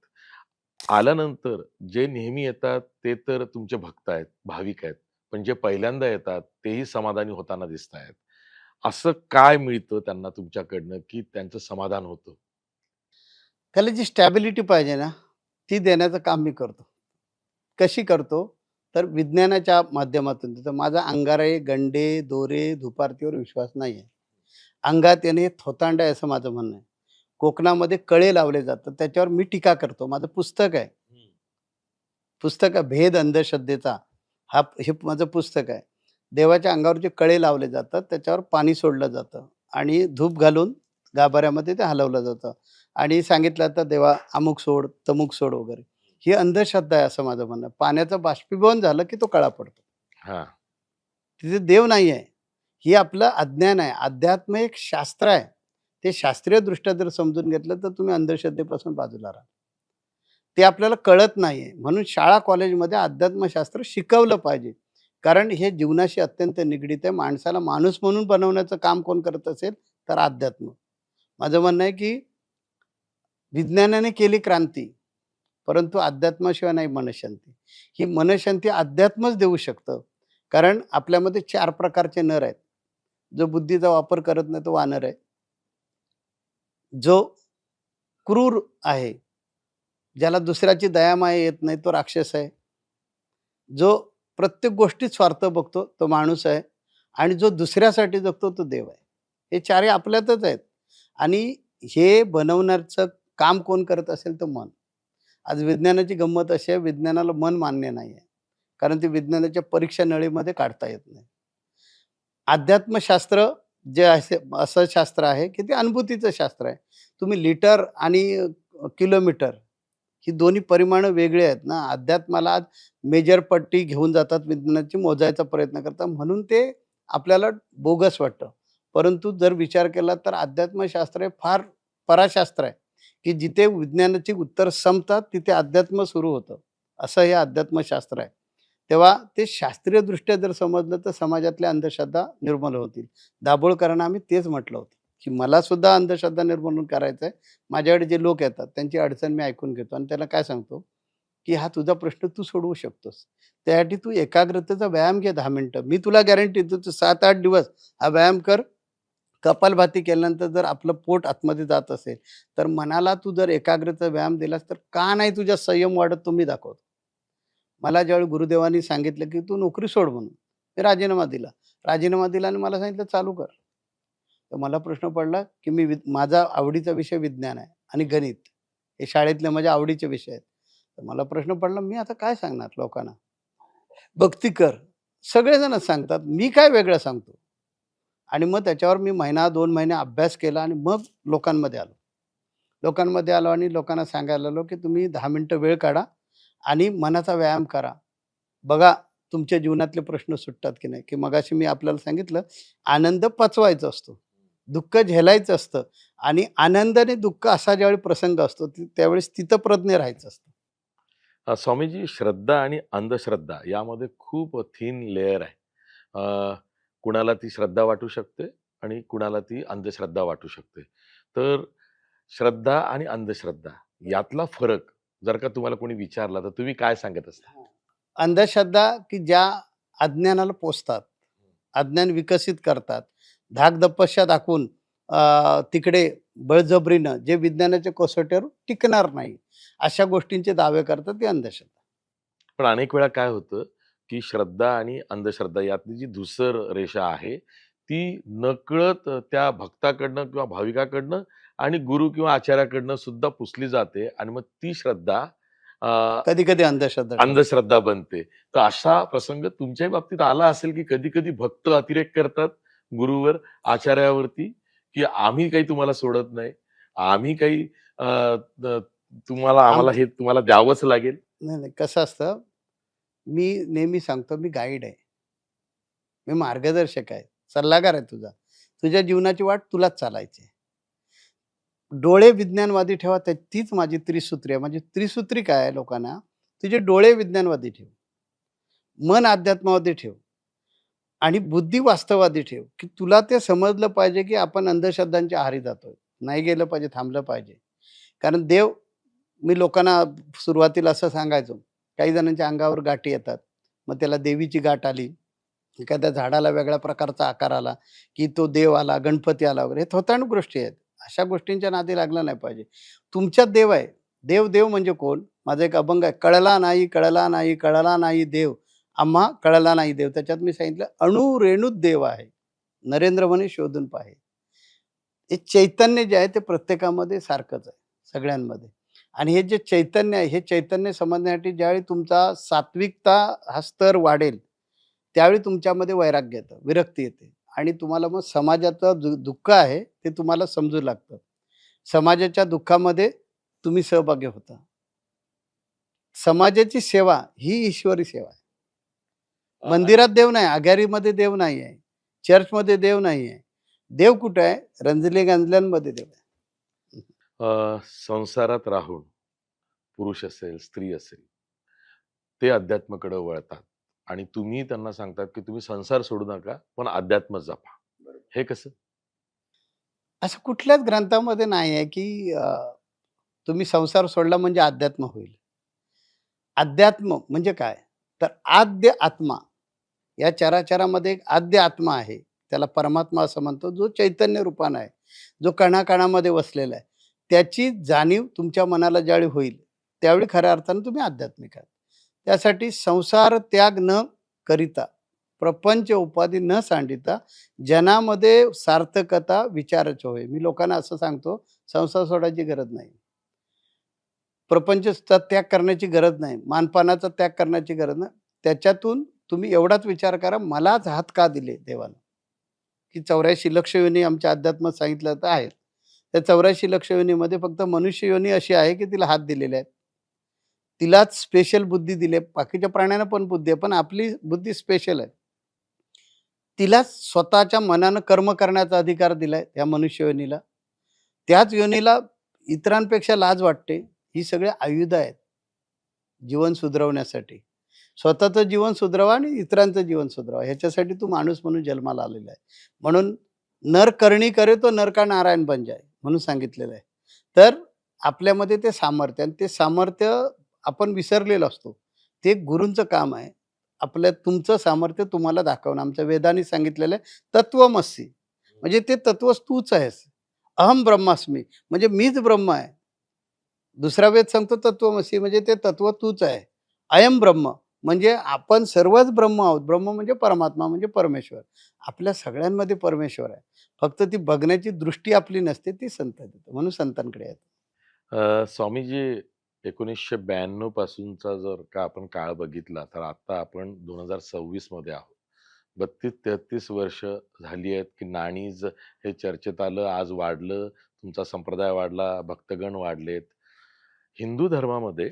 आल्यानंतर जे नेहमी येतात ते तर तुमचे भक्त आहेत, भाविक आहेत. पण जे पहिल्यांदा येतात तेही समाधानी होताना दिसतायत. असं काय मिळतं त्यांना तुमच्याकडनं, की त्यांचं समाधान होतं? त्याला जी स्टॅबिलिटी पाहिजे ना, ती देण्याचं काम मी करतो. कशी करतो? तर विज्ञानाच्या माध्यमातून देतो. माझा अंगारे, गंडे, दोरे, धुपारतीवर विश्वास नाही आहे. अंगात येणे हे थोतांड आहे असं माझं म्हणणं आहे. कोकणामध्ये कळे लावले जातात. त्याच्यावर मी टीका करतो. माझं पुस्तक आहे. पुस्तक आहे भेद अंधश्रद्धेचा. हे माझं पुस्तक आहे. देवाच्या अंगावर जे कळे लावले जातात, त्याच्यावर पाणी सोडलं जातं आणि धूप घालून गाभाऱ्यामध्ये ते हलवलं जातं आणि सांगितलं जातं, "देवा अमुक सोड, तमुक सोड" वगैरे. ही अंधश्रद्धा आहे असं माझं म्हणणं आहे. पाण्याचं बाष्पीभवन झालं की तो कळा पडतो. हां. तिथे देव नाही आहे. ही आपलं अज्ञान आहे. अध्यात्म एक शास्त्र आहे. ते शास्त्रीयदृष्ट्या जर समजून घेतलं, तर तुम्ही अंधश्रद्धेपासून बाजूला राहाल. ते आपल्याला कळत नाहीये. म्हणून शाळा कॉलेजमध्ये अध्यात्मशास्त्र शिकवलं पाहिजे. कारण हे जीवनाशी अत्यंत निगडीत आहे. माणसाला माणूस म्हणून बनवण्याचं काम कोण करत असेल तर अध्यात्म. माझं म्हणणं आहे की विज्ञानाने केली क्रांती, परंतु अध्यात्माशिवाय नाही मनःशांती. ही मनःशांती अध्यात्मच देऊ शकतं. कारण आपल्यामध्ये 4 प्रकारचे नर आहेत. जो बुद्धीचा वापर करत नाही तो वानर आहे. जो क्रूर आहे, ज्याला दुसऱ्याची दयामाया येत नाही तो राक्षस आहे. जो प्रत्येक गोष्टीत स्वार्थ बघतो तो माणूस आहे आणि जो दुसऱ्यासाठी जगतो तो देव आहे. हे चारही आपल्यातच आहेत आणि हे बनवण्याचं काम कोण करत असेल तर मन. आज विज्ञानाची गंमत अशी आहे, विज्ञानाला मन मान्य नाही आहे. कारण ते विज्ञानाच्या परीक्षा नळीमध्ये काढता येत नाही. अध्यात्मशास्त्र जे असं शास्त्र आहे, की ते अनुभूतीचं शास्त्र आहे. तुम्ही लिटर आणि किलोमीटर ही दोन्ही परिमाणं वेगळी आहेत ना. अध्यात्माला आज मेजर पट्टी घेऊन जातात विज्ञानाची, मोजायचा प्रयत्न करतात म्हणून ते आपल्याला बोगस वाटतं. परंतु जर विचार केला तर अध्यात्मशास्त्र हे फार पराशास्त्र आहे, की जिथे विज्ञानाची उत्तर संपतात तिथे अध्यात्म सुरू होतं. असं हे अध्यात्मशास्त्र आहे. तेव्हा ते शास्त्रीयदृष्ट्या जर समजलं तर समाजातल्या अंधश्रद्धा निर्मूल होतील. दाभोळकरांना आम्ही तेच म्हटलं होतं, की मला सुद्धा अंधश्रद्धा निर्मूलन करायचं आहे. माझ्याकडे जे लोक येतात त्यांची अडचण मी ऐकून घेतो आणि त्याला काय सांगतो, की हा तुझा प्रश्न तू सोडवू शकतोस. त्यासाठी तू एकाग्रतेचा व्यायाम घे 10 मिनिटं. मी तुला गॅरंटी देतो तू 7-8 दिवस हा व्यायाम कर. कपालभाती केल्यानंतर जर आपलं पोट आतमध्ये जात असेल, तर मनाला तू जर एकाग्रतेचा व्यायाम दिलास तर का नाही तुझ्या संयम वाढत तो मी दाखवतो. मला ज्यावेळी गुरुदेवांनी सांगितलं, की "तू नोकरी सोड" म्हणून. मी राजीनामा दिला. राजीनामा दिला आणि मला सांगितलं, "चालू कर." तर मला प्रश्न पडला, की माझा आवडीचा विषय विज्ञान आहे आणि गणित. हे शाळेतले माझ्या आवडीचे विषय आहेत. तर मला प्रश्न पडला, मी आता काय सांगणार लोकांना? भक्ती कर. सगळेजणच सांगतात. मी काय वेगळं सांगतो? आणि मग त्याच्यावर मी महिना, 2 महिने अभ्यास केला आणि मग लोकांमध्ये आलो. लोकांमध्ये आलो आणि लोकांना सांगायला लागलो, की तुम्ही 10 मिनिटं वेळ काढा आणि मनाचा व्यायाम करा. बघा तुमच्या जीवनातले प्रश्न सुटतात की नाही, की मगाशी मी आपल्याला सांगितलं, आनंद पचवायचा असतो. दुःख झेलायचं असतं आणि आनंदाने दुःख असा ज्यावेळी प्रसंग असतो, त्यावेळेस स्थितप्रज्ञ राहायचं असतं. स्वामीजी, श्रद्धा आणि अंधश्रद्धा यामध्ये खूप थिन लेयर आहे. कुणाला ती श्रद्धा वाटू शकते आणि कुणाला ती अंधश्रद्धा वाटू शकते. तर श्रद्धा आणि अंधश्रद्धा यातला फरक जर का तुम्हाला कोणी विचारला तर तुम्ही काय सांगत असता? अंधश्रद्धा की ज्या अज्ञानाला पोसतात, अज्ञान विकसित करतात, धाकधपश्या दाखवून तिकडे बळजबरीनं जे विज्ञानाच्या कसोटीवर टिकणार नाही, अशा गोष्टींचे दावे करतात ती अंधश्रद्धा. पण अनेक वेळा काय होतं, की श्रद्धा आणि अंधश्रद्धा यातली जी धूसर रेषा आहे, ती नकळत त्या भक्ताकडनं किंवा भाविकाकडनं आणि गुरु किंवा आचार्याकडनं सुद्धा पुसली जाते आणि मग ती श्रद्धा अ, कधी-कधी अंधश्रद्धा ठरते. अंधश्रद्धा बनते. तर असा प्रसंग तुमच्याही बाबतीत आला असेल, की कधी-कधी भक्त अतिरेक करतात गुरूवर, आचार्यावरती, की आम्ही काही तुम्हाला सोडत नाही. आम्ही काही अ, द तुम्हाला आम्हाला आमचं हे तुम्हाला द्यावंच लागेल. नाही, नाही. कसं असतं, मी नेहमी सांगतो मी गाईड आहे. मी मार्गदर्शक आहे. सल्लागार आहे तुझा. तुझ्या जीवनाची वाट तुलाच चालायची आहे. डोळे विज्ञानवादी ठेवा तीच माझी त्रिसूत्री आहे. माझी त्रिसूत्री काय आहे लोकांना, तुझे डोळे विज्ञानवादी ठेव, मन अध्यात्मवादी ठेव आणि बुद्धी वास्तववादी ठेव, की तुला ते समजलं पाहिजे, की आपण अंधश्रद्धांच्या आहारी जातोय. नाही गेलं पाहिजे, थांबलं पाहिजे. कारण देव मी लोकांना सुरुवातीला असं सांगायचो, काही जणांच्या अंगावर गाठी येतात. मग त्याला देवीची गाठ आली, एखाद्या झाडाला वेगळ्या प्रकारचा आकार आला, की तो देव आला, गणपती आला वगैरे. हे थोतांड गोष्टी आहेत. अशा गोष्टींच्या नादी लागलं नाही पाहिजे. तुमच्यात देव आहे. देव, देव म्हणजे कोण? माझा एक अभंग आहे, कळला नाही, कळला नाही, कळला नाही देव, आम्हा कळला नाही देव. त्याच्यात मी सांगितलं, अणु रेणूत देव आहे. नरेंद्र म्हणे शोधून पाहे. हे चैतन्य जे आहे ते प्रत्येकामध्ये सारखंच आहे, सगळ्यांमध्ये. आणि हे जे चैतन्य आहे, हे चैतन्य समजण्यासाठी ज्यावेळी तुमचा सात्विकता हा स्तर वाढेल, त्यावेळी तुमच्यामध्ये वैराग्य येतं, विरक्ती येते आणि तुम्हाला मग समाजाचं दुःख आहे, ते तुम्हाला समजू लागतं. समाजाच्या दुःखामध्ये तुम्ही सहभागी होता. समाजाची सेवा ही ईश्वरी सेवा आहे. मंदिरात देव नाही, अघ्यारीमध्ये देव नाही आहे, चर्चमध्ये देव नाही आहे. देव कुठे आहे? रंजले-गंजल्यांमध्ये देव आहे. संसारात राहून पुरुष असेल, स्त्री असेल, ते अध्यात्माकडे वळतात. आणि तुम्ही त्यांना सांगतात, की तुम्ही संसार सोडू नका, पण अध्यात्म जपा. हे कसं? असं कुठल्याच ग्रंथामध्ये नाही आहे, की तुम्ही संसार सोडला म्हणजे अध्यात्म होईल. अध्यात्म म्हणजे काय? तर आद्य आत्मा, या चराचरामध्ये एक आद्य आत्मा आहे. त्याला परमात्मा असं म्हणतो, जो चैतन्य रूपानं आहे, जो कणाकणामध्ये वसलेला आहे. त्याची जाणीव तुमच्या मनाला ज्यावेळी होईल, त्यावेळी खऱ्या अर्थानं तुम्ही आध्यात्मिक आहात. त्यासाठी संसार त्याग न करिता, प्रपंच उपाधी न सांडिता, जनामध्ये सार्थकता विचाराची होय. मी लोकांना असं सांगतो, संसार सोडायची गरज नाही. प्रपंचचा त्याग करण्याची गरज नाही. मानपानाचा त्याग करण्याची गरज नाही. त्याच्यातून तुम्ही एवढाच विचार करा, मलाच हात का दिले देवानं? की 84 लक्ष योनी आमच्या अध्यात्मात सांगितलं तर आहेत. त्या 84 लक्ष योनीमध्ये फक्त मनुष्य योनी अशी आहे, की तिला हात दिलेले आहेत. तिलाच स्पेशल बुद्धी दिली आहे. बाकीच्या प्राण्यांना पण बुद्धी आहे, पण आपली बुद्धी स्पेशल आहे. तिलाच स्वतःच्या मनानं कर्म करण्याचा अधिकार दिलाय या मनुष्य योनीला. त्याच योनीला इतरांपेक्षा लाज वाटते. ही सगळी आयुधं आहेत जीवन सुधरवण्यासाठी. स्वतःचं जीवन सुधरवा आणि इतरांचं जीवन सुधरवा. ह्याच्यासाठी तू माणूस म्हणून जन्माला आलेला आहे. म्हणून "नर करणी करे तो नर का नारायण बन जाय" म्हणून सांगितलेलं आहे. तर आपल्यामध्ये ते सामर्थ्य, आणि ते सामर्थ्य आपण विसरलेलो असतो. ते गुरूंचं काम आहे. तुमचं सामर्थ्य तुम्हाला दाखवणं. आमच्या वेदांनी सांगितलेलं आहे तत्वमसी, म्हणजे ते तत्वच तूच आहेस. अहम ब्रह्मास्मी, म्हणजे मीच ब्रह्म आहे. दुसरा वेद सांगतो तत्वमसी, म्हणजे ते तत्व तूच आहे. अयं ब्रह्म, म्हणजे आपण सर्वच ब्रह्म आहोत. ब्रह्म म्हणजे परमात्मा, म्हणजे परमेश्वर. आपल्या सगळ्यांमध्ये परमेश्वर आहे. फक्त ती बघण्याची दृष्टी आपली नसते, ती संत देतात. म्हणून संतांकडे आहेत. स्वामीजी, 1992 पासूनचा जर का आपण काळ बघितला, तर आता आपण 2026 मध्ये आहोत. 32-33 वर्ष झाली आहेत, की नाणीज हे चर्चेत आलं, आज वाढलं, तुमचा संप्रदाय वाढला, भक्तगण वाढलेत. हिंदू धर्मामध्ये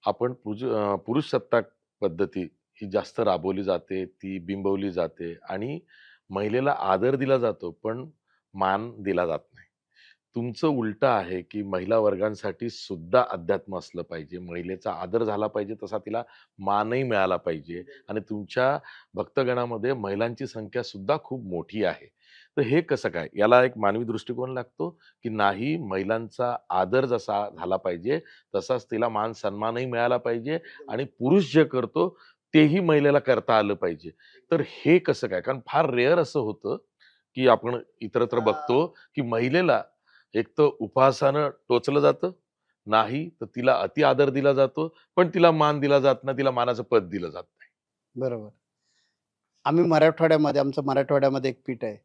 आपण पुरुषसत्ताक पद्धती ही जास्त राबवली जाते, ती बिंबवली जाते आणि महिलेला आदर दिला जातो, पण मान दिला जात नाही. तुमचं उलटं आहे, की महिला वर्गांसाठी सुद्धा अध्यात्म असलं पाहिजे. महिलेचा आदर झाला पाहिजे, तसा तिला मानही मिळाला पाहिजे आणि तुमच्या भक्तगणामध्ये महिलांची संख्या सुद्धा खूप मोठी आहे. तर हे कसं काय? याला एक मानवी दृष्टिकोन लागतो, की नाही, महिलांचा आदर जसा झाला पाहिजे, तसाच तिला मान-सन्मानही मिळाला पाहिजे आणि पुरुष जे करतो, तेही महिलेला करता आलं पाहिजे. तर हे कसं काय? कारण फार रेअर असं होतं, की आपण इतरत्र बघतो, की महिलेला एक तर उपहासानं टोचलं जातं, नाही तर तिला अति आदर दिला जातो, पण तिला मान दिला जात नाही, तिला मानाचं पद दिलं जात नाही. बरोबर. आम्ही मराठवाड्यामध्ये, आमचं मराठवाड्यामध्ये एक पीठ आहे.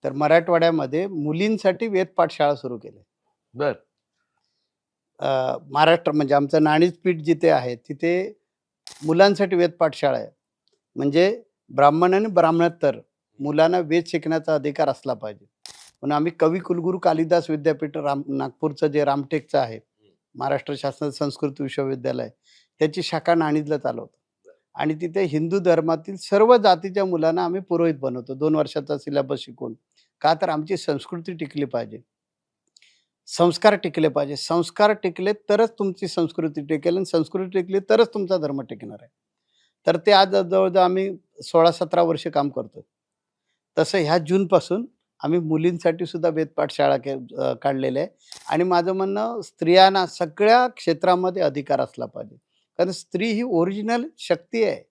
तर मराठवाड्यामध्ये मुलींसाठी वेद पाठशाळा सुरू केल्या. बरं. महाराष्ट्र म्हणजे आमचं नाणीज पीठ जिथे आहे, तिथे मुलांसाठी वेद पाठशाळा आहे. म्हणजे ब्राह्मण आणि ब्राह्मणेतर मुलांना वेद शिकण्याचा अधिकार असला पाहिजे. म्हणून आम्ही कवी कुलगुरू कालिदास विद्यापीठ नागपूरचं जे रामटेकचं आहे, महाराष्ट्र शासनाचं संस्कृत विश्वविद्यालय, त्याची शाखा नाणीजला चालवतो. आणि तिथे हिंदू धर्मातील सर्व जातीच्या मुलांना आम्ही पुरोहित बनवतो 2 वर्षाचा सिलेबस शिकवून. का तर आमची संस्कृती टिकली पाहिजे. संस्कार टिकले पाहिजे. संस्कार टिकले तरच तुमची संस्कृती टिकेल, आणि संस्कृती टिकली तरच तुमचा धर्म टिकणार आहे. तर ते आज जवळ-जवळ आम्ही 16-17 वर्ष काम करतोय. तसं ह्या जूनपासून आम्ही मुलींसाठी सुद्धा वेदपाठ शाळा काढलेल्या आहे. आणि माझं म्हणणं, स्त्रियांना सगळ्या क्षेत्रामध्ये अधिकार असला पाहिजे. कारण स्त्री ही ओरिजिनल शक्ती आहे.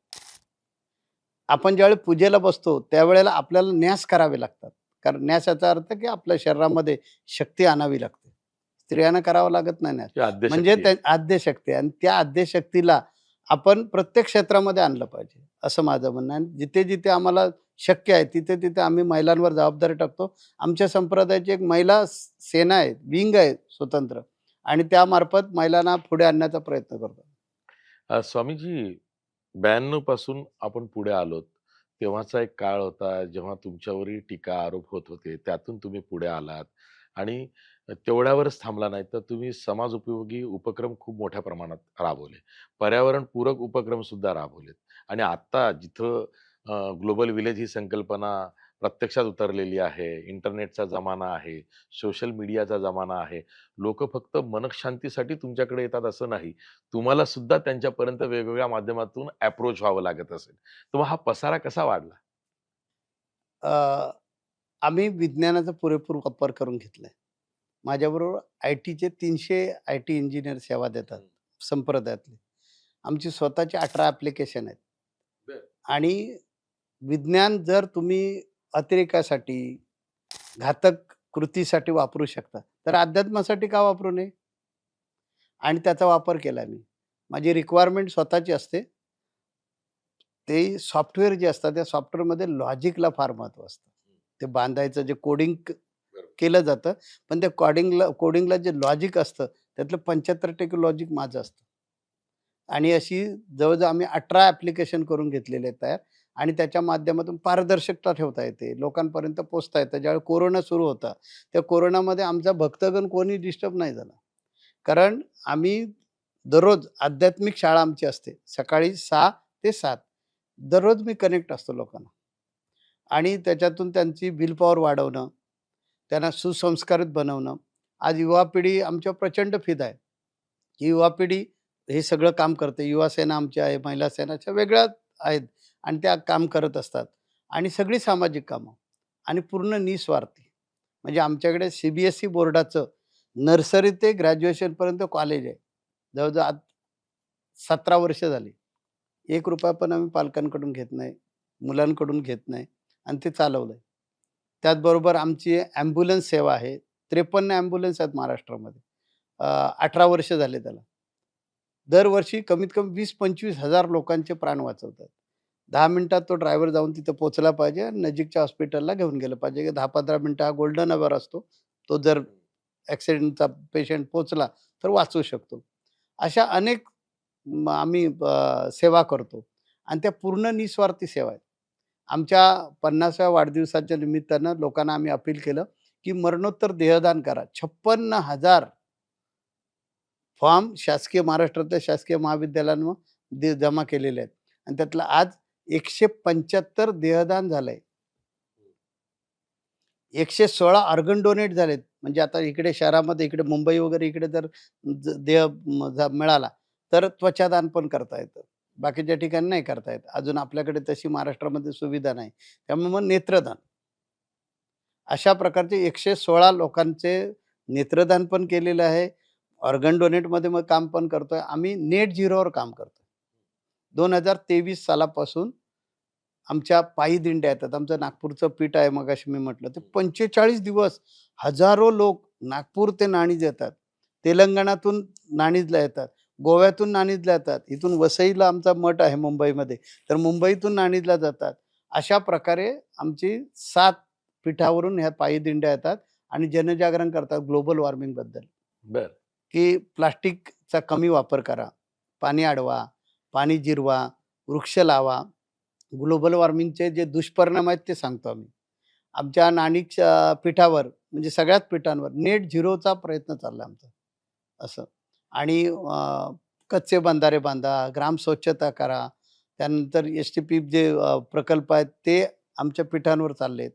आपण ज्यावेळी पूजेला बसतो, त्यावेळेला आपल्याला न्यास करावे लागतात. कारण न्यास याचा अर्थ, की आपल्या शरीरामध्ये शक्ती आणावी लागते. स्त्रियांना करावं लागत नाही न्यास. ही म्हणजे आद्यशक्ती त्या आहे. आद्यशक्ती आहे, आणि त्या आद्यशक्तीला आपण प्रत्येक क्षेत्रामध्ये आणलं पाहिजे, असं माझं म्हणणं आहे. आणि जिथे-जिथे आम्हाला शक्य आहे, तिथे-तिथे आम्ही महिलांवर जबाबदारी टाकतो. आमच्या संप्रदायाची एक महिला सेना आहे, विंग आहे स्वतंत्र, आणि त्यामार्फत महिलांना पुढे आणण्याचा प्रयत्न करतो. स्वामीजी, 92 पासून आपण पुढे आलोत. तेव्हाचा एक काळ होता, जेव्हा तुमच्यावरही टीका, आरोप होत होते. त्यातून तुम्ही पुढे आलात आणि तेवढ्यावरच थांबला नाही, तर तुम्ही समाजोपयोगी उपक्रम खूप मोठ्या प्रमाणात राबवले. पर्यावरणपूरक उपक्रम सुद्धा राबवलेत आणि आता जिथं ग्लोबल विलेज ही संकल्पना प्रत्यक्षात उतरलेली आहे. इंटरनेटचा जमाना आहे, सोशल मीडियाचा जमाना आहे. लोकं फक्त मनःशांतीसाठी तुमच्याकडे येतात असं नाही. तुम्हाला सुद्धा त्यांच्यापर्यंत वेगवेगळ्या माध्यमातून अप्रोच व्हावं लागत असेल. तर मग हा पसारा कसा वाढला? अ, आम्ही विज्ञानाचा पुरेपूर वापर करून घेतलाय. माझ्याबरोबर आय-टीचे 300 आय-टी इंजिनिअर सेवा देतात, हं. संप्रदायातले. आमची स्वतःची 18 ॲप्लिकेशन आहेत. बरं. आणि विज्ञान जर तुम्ही अतिरेकासाठी, घातक कृतीसाठी वापरू शकता, तर अध्यात्मासाठी का वापरू नये? आणि त्याचा वापर केला मी. माझी रिक्वायरमेंट स्वतःची असते. ते सॉफ्टवेअर जे असतात, त्या सॉफ्टवेअरमध्ये लॉजिकला फार महत्त्व असतं. ते बांधायचं जे कोडिंग बरोबर. केलं जातं, पण त्या कोडिंगला जे लॉजिक असतं, त्यातलं 75% लॉजिक माझं असतं. आणि अशी जवळ-जवळ आम्ही 18 ॲप्लिकेशन करून घेतलेले आहेत तयार आणि त्याच्या माध्यमातून पारदर्शकता ठेवता येते. लोकांपर्यंत पोहोचता येतं. ज्यावेळी कोरोना सुरू होता, त्या कोरोनामध्ये आमचा भक्तगण कोणी डिस्टर्ब नाही झाला. कारण आम्ही दररोज आध्यात्मिक शाळा आमची असते. सकाळी 6 ते 7 दररोज मी कनेक्ट असतो लोकांना आणि त्याच्यातून त्यांची विल पॉवर वाढवणं, त्यांना सुसंस्कारित बनवणं. आज युवा पिढी आमच्यावर प्रचंड फिदा आहे. ही युवा पिढी हे सगळं काम करते. युवा सेना आमची आहे, महिला सेना अशा वेगळ्या आहेत आणि त्या काम करत असतात आणि सगळी सामाजिक कामं आणि पूर्ण निस्वार्थी. म्हणजे आमच्याकडे सी-बी-एस-ई बोर्डाचं नर्सरी ते ग्रॅज्युएशनपर्यंत कॉलेज आहे. जवळ-जवळ आज 17 वर्ष झाली. ₹1 पण आम्ही पालकांकडून घेत नाही, मुलांकडून घेत नाही आणि ते चालवलंय. त्याचबरोबर आमची ॲम्ब्युलन्स सेवा आहे. 53 ॲम्ब्युलन्स आहेत महाराष्ट्रामध्ये. 18 वर्ष झाले त्याला. दरवर्षी कमीत कमी 20-25 हजार लोकांचे प्राण वाचवतात. 10 मिनिटात तो ड्रायव्हर जाऊन तिथं पोहोचला पाहिजे आणि नजीकच्या हॉस्पिटलला घेऊन गेलं पाहिजे. 10-15 मिनिटं हा गोल्डन अवर असतो. तो जर ॲक्सिडेंटचा पेशंट पोहोचला तर वाचवू शकतो. अशा अनेक आम्ही सेवा करतो आणि त्या पूर्ण निस्वार्थी सेवा आहेत. आमच्या 50व्या वाढदिवसाच्या निमित्तानं लोकांना आम्ही अपील केलं, की मरणोत्तर देहदान करा. 56,000 फॉर्म शासकीय महाराष्ट्रातल्या शासकीय महाविद्यालयांवर जमा केलेले आहेत आणि त्यातलं आज 175 देहदान झालंय. 116 ऑर्गन डोनेट झालेत. म्हणजे आता इकडे शहरामध्ये इकडे मुंबई वगैरे इकडे जर देह मिळाला, तर त्वचादान पण करता येतं. बाकीच्या ठिकाणी नाही करता येत. अजून आपल्याकडे तशी महाराष्ट्रामध्ये सुविधा नाही. त्यामुळे मग नेत्रदान. अशा प्रकारचे 116 लोकांचे नेत्रदान पण केलेलं आहे. ऑर्गन डोनेटमध्ये मग काम पण करतोय. आम्ही नेट झिरोवर काम करतोय. 2023 सालापासून आमच्या पायी दिंड्या येतात. आमचं नागपूरचं पीठ आहे मगाशी मी म्हटलं. ते 45 दिवस हजारो लोक नागपूर ते नाणीज येतात. तेलंगणातून नाणीजला येतात. गोव्यातून नाणीजला येतात. इथून वसईला आमचा मठ आहे मुंबईमध्ये. तर मुंबईतून नाणीजला जातात. अशा प्रकारे आमची 7 पीठावरून ह्या पायी दिंड्या येतात आणि जनजागरण करतात ग्लोबल वॉर्मिंगबद्दल. बरं. की प्लास्टिकचा कमी वापर करा, पाणी अडवा, पाणी जिरवा, वृक्ष लावा. ग्लोबल वॉर्मिंगचे जे दुष्परिणाम आहेत ते सांगतो आम्ही. आमच्या नाणीच्या पीठावर म्हणजे सगळ्याच पीठांवर नेट झिरोचा प्रयत्न चालला आमचा असं. आणि कच्चे बंधारे बांधा, ग्राम स्वच्छता करा. त्यानंतर एस-टी-पी जे प्रकल्प आहेत ते आमच्या पीठांवर चाललेत.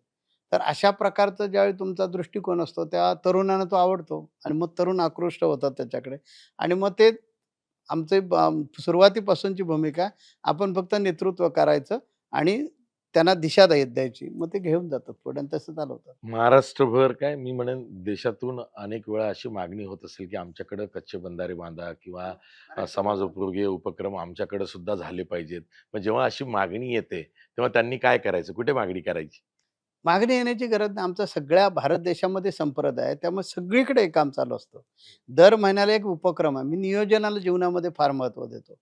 तर अशा प्रकारचा ज्यावेळी तुमचा दृष्टिकोन असतो, त्या तरुणांना तो आवडतो आणि मग तरुण आकृष्ट होतात त्याच्याकडे आणि मग ते आमचे सुरुवातीपासूनची भूमिका आहे. आपण फक्त नेतृत्व करायचं आणि त्यांना दिशा द्यायची. मग ते घेऊन जातात पुढे आणि तसं चालवतात. महाराष्ट्रभर काय मी म्हणेन देशातून अनेक वेळा अशी मागणी होत असेल, की आमच्याकडे कच्चे बंधारे बांधा किंवा समाजोपयोगी उपक्रम आमच्याकडे सुद्धा झाले पाहिजेत. मग जेव्हा अशी मागणी येते, तेव्हा त्यांनी काय करायचं? कुठे मागणी करायची? मागणी येण्याची गरज नाही. आमचा सगळ्या भारत देशामध्ये संप्रदाय आहे. त्यामुळे सगळीकडे हे काम चालू असतं. दर महिन्याला एक उपक्रम आहे. मी नियोजनाला जीवनामध्ये फार महत्त्व देतो.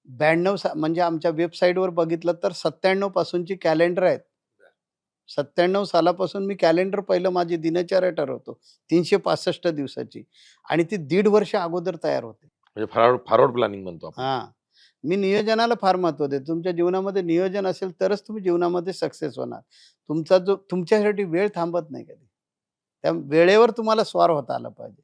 92 म्हणजे आमच्या वेबसाईटवर बघितलं तर 97 पासूनची कॅलेंडर आहेत. 97 सालापासून मी कॅलेंडर पहिलं माझी दिनचर्या ठरवतो. 365 दिवसाची आणि ती 1.5 वर्ष अगोदर तयार होते. म्हणजे फॉरवर्ड फॉरवर्ड प्लॅनिंग म्हणतो आपण. हां. मी नियोजनाला फार महत्त्व देतो. तुमच्या जीवनामध्ये नियोजन असेल तरच तुम्ही जीवनामध्ये सक्सेस होणार. तुमचा जो तुमच्यासाठी वेळ थांबत नाही कधी. त्या वेळेवर तुम्हाला स्वार होता आलं पाहिजे.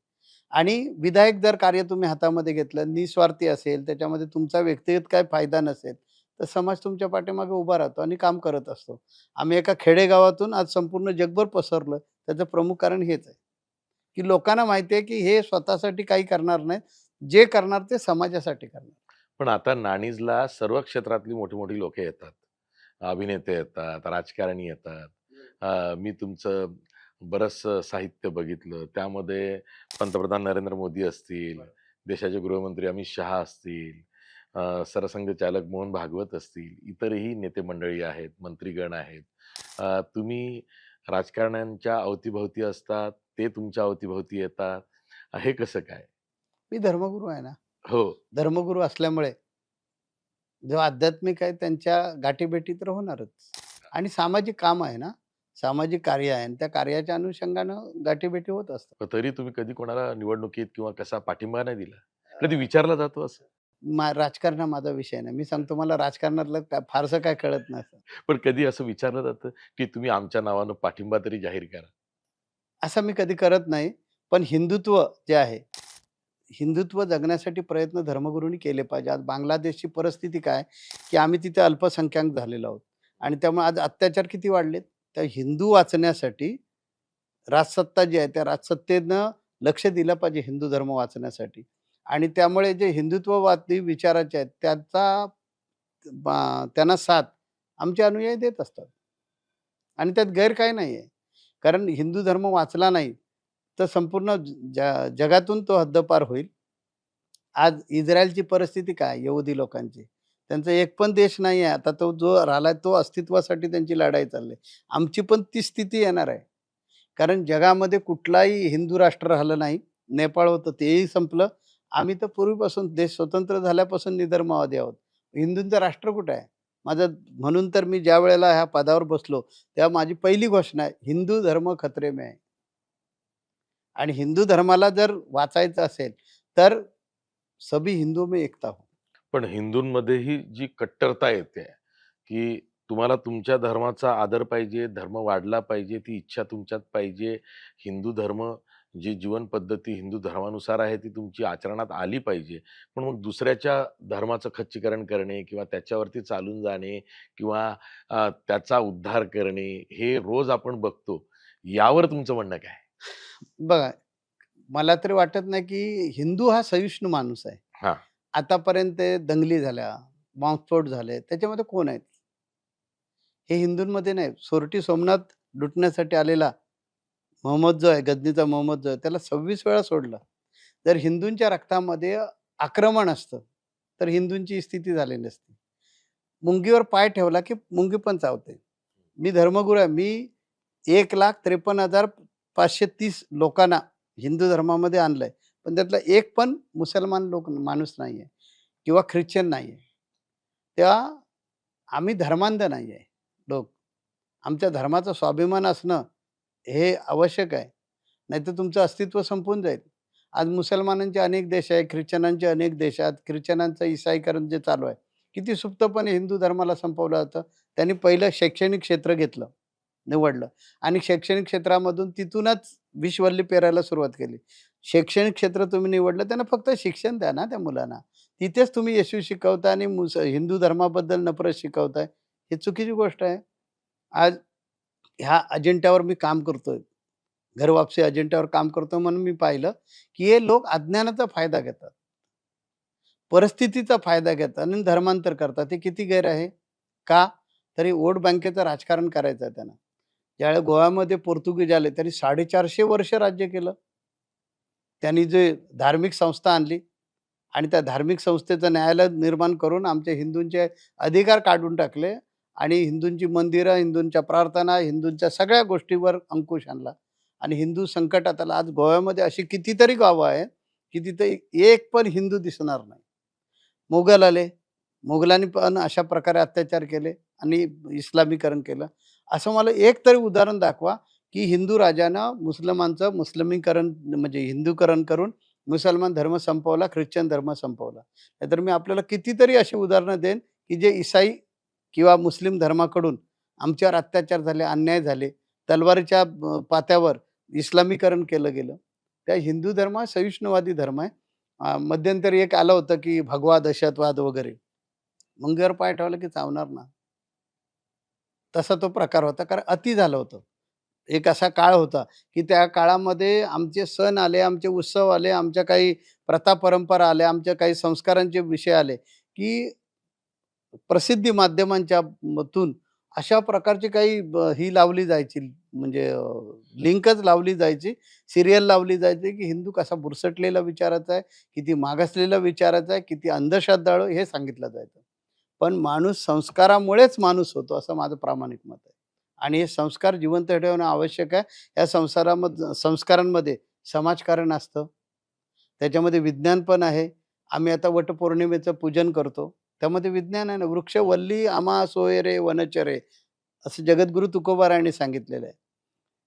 आणि विधायक जर कार्य तुम्ही हातामध्ये घेतलं, निस्वार्थी असेल, त्याच्यामध्ये तुमचा व्यक्तिगत काही फायदा नसेल, तर समाज तुमच्या पाठीमागे उभा राहतो आणि काम करत असतो. आम्ही एका खेडेगावातून आज संपूर्ण जगभर पसरलोय. त्याचं प्रमुख कारण हेच आहे, की लोकांना माहिती आहे, की हे स्वतःसाठी काही करणार नाहीत. जे करणार ते समाजासाठी करणार. पण आता नाणीजला सर्व क्षेत्रातली मोठी-मोठी लोकं येतात. अभिनेते येतात, राजकारणी येतात. मी तुमचं बरचसं साहित्य बघितलं. त्यामध्ये पंतप्रधान नरेंद्र मोदी असतील, देशाचे गृहमंत्री अमित शहा असतील, सरसंघचालक मोहन भागवत असतील, इतरही नेते मंडळी आहेत, मंत्रीगण आहेत. तुम्ही राजकारण्यांच्या अवतीभवती असतात, ते तुमच्या अवतीभवती येतात. हे कसं काय? मी धर्मगुरू आहे ना. हो. धर्मगुरू असल्यामुळे जो आध्यात्मिक आहे त्यांच्या गाठीभेटी तर होणारच. आणि सामाजिक काम आहे ना, सामाजिक कार्य आहे आणि त्या कार्याच्या अनुषंगानं गाठीभेटी होत असतात. पण तरी तुम्ही कधी कोणाला निवडणुकीत किंवा कसा पाठिंबा नाही दिला? कधी विचारला जातो असं? राजकारण हा माझा विषय नाही. मी सांगतो मला राजकारणातलं फारसं काय कळत नसतं. पण कधी असं विचारलं जातं, की तुम्ही आमच्या नावानं पाठिंबा तरी जाहीर करा? असं मी कधी करत नाही. पण हिंदुत्व जे आहे, हिंदुत्व जगण्यासाठी प्रयत्न धर्मगुरूंनी केले पाहिजे. आज बांगलादेशची परिस्थिती काय, की आम्ही तिथे अल्पसंख्याक झालेलो आहोत आणि त्यामुळे आज अत्याचार किती वाढलेत. त्या हिंदू वाचण्यासाठी राजसत्ता जी आहे, त्या राजसत्तेनं लक्ष दिलं पाहिजे हिंदू धर्म वाचण्यासाठी आणि त्यामुळे जे हिंदुत्ववादी विचाराचे आहेत, त्यांना साथ आमचे अनुयायी देत असतात आणि त्यात गैर काही नाही आहे. कारण हिंदू धर्म वाचला नाही, तर संपूर्ण जगातून तो हद्दपार होईल. आज इस्रायलची परिस्थिती काय यहुदी लोकांची. त्यांचा एक पण देश नाही आहे. आता तो जो राहिलाय तो अस्तित्वासाठी त्यांची लढाई चालली आहे. आमची पण ती स्थिती येणार आहे. कारण जगामध्ये कुठलाही हिंदू राष्ट्र राहिलं नाही. नेपाळ होतं तेही संपलं. आम्ही तर पूर्वीपासून देश स्वतंत्र झाल्यापासून निधर्मवादी आहोत. हिंदूंचं राष्ट्र कुठे आहे? म्हणून तर मी ज्यावेळेला ह्या पदावर बसलो, तेव्हा माझी पहिली घोषणा आहे, हिंदू धर्म खतरे में है. आणि हिंदू धर्माला जर वाचायचं असेल, तर सभी हिंदुओं में एकता हो. पण हिंदूंमध्येही जी कट्टरता येते, की तुम्हाला तुमच्या धर्माचा आदर पाहिजे, धर्म वाढला पाहिजे, ती इच्छा तुमच्यात पाहिजे. हिंदू धर्म जी जीवन पद्धती हिंदू धर्मानुसार आहे, ती तुमची आचरणात आली पाहिजे. पण मग दुसऱ्याच्या धर्माचं खच्चीकरण करणे किंवा त्याच्यावरती चालून जाणे किंवा त्याचा उद्धार करणे, हे रोज आपण बघतो. यावर तुमचं म्हणणं काय? बघा, मला तरी वाटत नाही, की हिंदू हा सहिष्णू माणूस आहे. हां. आतापर्यंत दंगली झाल्या, बॉम्बस्फोट झाले, त्याच्यामध्ये कोण आहेत? हे हिंदूंमध्ये नाही. सोरटी सोमनाथ लुटण्यासाठी आलेला मोहम्मद जो आहे, गजनीचा मोहम्मद जो आहे, त्याला 26 वेळा सोडलं. जर हिंदूंच्या रक्तामध्ये आक्रमण असतं, तर हिंदूंची ही स्थिती झाली नसती. मुंगीवर पाय ठेवला, की मुंगी पण चावते. मी धर्मगुरू आहे. मी 1,53,530 लोकांना हिंदू धर्मामध्ये आणलंय. पण त्यातला एक पण मुसलमान माणूस नाहीये किंवा ख्रिश्चन नाहीये. तेव्हा आम्ही धर्मांध नाहीये लोक. आमच्या धर्माचा स्वाभिमान असणं हे आवश्यक आहे. नाहीतर तुमचं अस्तित्व संपून जाईल. आज मुसलमानांचे अनेक देश आहेत, ख्रिश्चनांचे अनेक देश आहेत. ख्रिश्चनांचं ईसाईकरण जे चालू आहे, किती सुप्तपणे हिंदू धर्माला संपवलं जातं. त्यांनी पहिलं शैक्षणिक क्षेत्र घेतलं, निवडलं आणि शैक्षणिक क्षेत्रामधून तिथूनच विषवल्ली पेरायला सुरुवात केली. शैक्षणिक क्षेत्र तुम्ही निवडलं, त्यांना फक्त शिक्षण द्या ना त्या मुलांना. तिथेच तुम्ही येशू शिकवताय आणि हिंदू धर्माबद्दल नफरत शिकवताय. ही चुकीची गोष्ट आहे. आज ह्या अजेंड्यावर मी काम करतोय. घरवापसी अजेंड्यावर काम करतोय म्हणून मी पाहिलं, की हे लोक अज्ञानाचा फायदा घेतात. परिस्थितीचा फायदा घेतात आणि धर्मांतर करतात. हे किती गैर आहे? का? तरी वोट बँकेचं राजकारण करायचं आहे त्यांना. ज्यावेळेला गोव्यामध्ये पोर्तुगीज आले, त्यांनी 450 वर्ष राज्य केलं. त्यांनी जे धार्मिक संस्था आणली आणि त्या धार्मिक संस्थेचं न्यायालय निर्माण करून आमच्या हिंदूंचे अधिकार काढून टाकले आणि हिंदूंची मंदिरं, हिंदूंच्या प्रार्थना, हिंदूंच्या सगळ्या गोष्टीवर अंकुश आणला आणि हिंदू संकटात आला. आज गोव्यामध्ये अशी कितीतरी गावं आहेत, की तिथे एक पण हिंदू दिसणार नाही. मोगल आले. मोगलांनी पण अशा प्रकारे अत्याचार केले आणि इस्लामीकरण केलं. असं मला एक तरी उदाहरण दाखवा, की हिंदू राजानं मुस्लिमांचं मुस्लिमीकरण म्हणजे हिंदूकरण करून मुसलमान धर्म संपवला, ख्रिश्चन धर्म संपवला. नाहीतर मी आपल्याला कितीतरी अशी उदाहरणं देईन, की जे ईसाई किंवा मुस्लिम धर्माकडून आमच्यावर अत्याचार झाले, अन्याय झाले. तलवारीच्या पात्यावर इस्लामीकरण केलं गेलं. त्या हिंदू धर्म हा सहिष्णुवादी धर्म आहे. मध्यंतरी एक आलं होतं, की भगवा दहशतवाद वगैरे. मुंगीवर पाय ठेवला की चावणार ना. तसा तो प्रकार होता कारण अति झालं होतं. एक असा काळ होता, की त्या काळामध्ये आमचे सण आले, आमचे उत्सव आले, आमच्या काही प्रथा परंपरा आल्या, आमच्या काही संस्कारांचे विषय आले, की प्रसिद्धी माध्यमांच्या मधून अशा प्रकारची काही ही लावली जायची म्हणजे लिंकच लावली जायची, सीरियल लावली जायची, की हिंदू कसा बुरसटलेला विचाराचा आहे, किती मागासलेला विचाराचा आहे, किती अंधश्रद्धाळू हे सांगितलं जायचं. पण माणूस संस्कारामुळेच माणूस होतो असं माझं प्रामाणिक मत आहे. आणि हे संस्कार जिवंत ठेवणं आवश्यक आहे. या संस्कारांमध्ये समाजकारण असतं. त्याच्यामध्ये विज्ञान पण आहे. आम्ही आता वटपौर्णिमेचं पूजन करतो. त्यामध्ये विज्ञान आहे ना. वृक्ष वल्ली आम्हा सोयरे वनचरे असं जगद्गुरू तुकोबारायांनी सांगितलेलं आहे.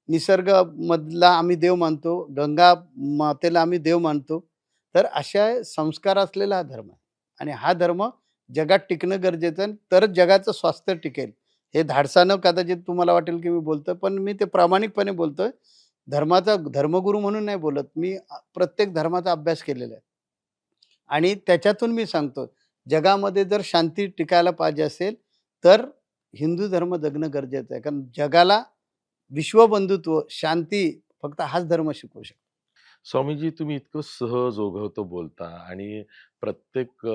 निसर्गामधला आम्ही देव मानतो. गंगा मातेला आम्ही देव मानतो. तर अशा संस्कार असलेला हा धर्म आहे. आणि हा धर्म जगात टिकणं गरजेचं आहे. तरच जगाचं स्वास्थ्य टिकेल. हे धाडसानं कदाचित तुम्हाला वाटेल की मी बोलतोय, पण मी ते प्रामाणिकपणे बोलतोय. धर्माचा धर्मगुरू म्हणून नाही बोलत. मी प्रत्येक धर्माचा अभ्यास केलेला आहे. आणि त्याच्यातून मी सांगतो, जगामध्ये जर शांती टिकायला पाहिजे असेल, तर हिंदू धर्म जगणं गरजेचं आहे. कारण जगाला विश्वबंधुत्व, शांती फक्त हाच धर्म शिकवू शकतो. स्वामीजी, तुम्ही इतकं सहज ओघवतं बोलता आणि प्रत्येक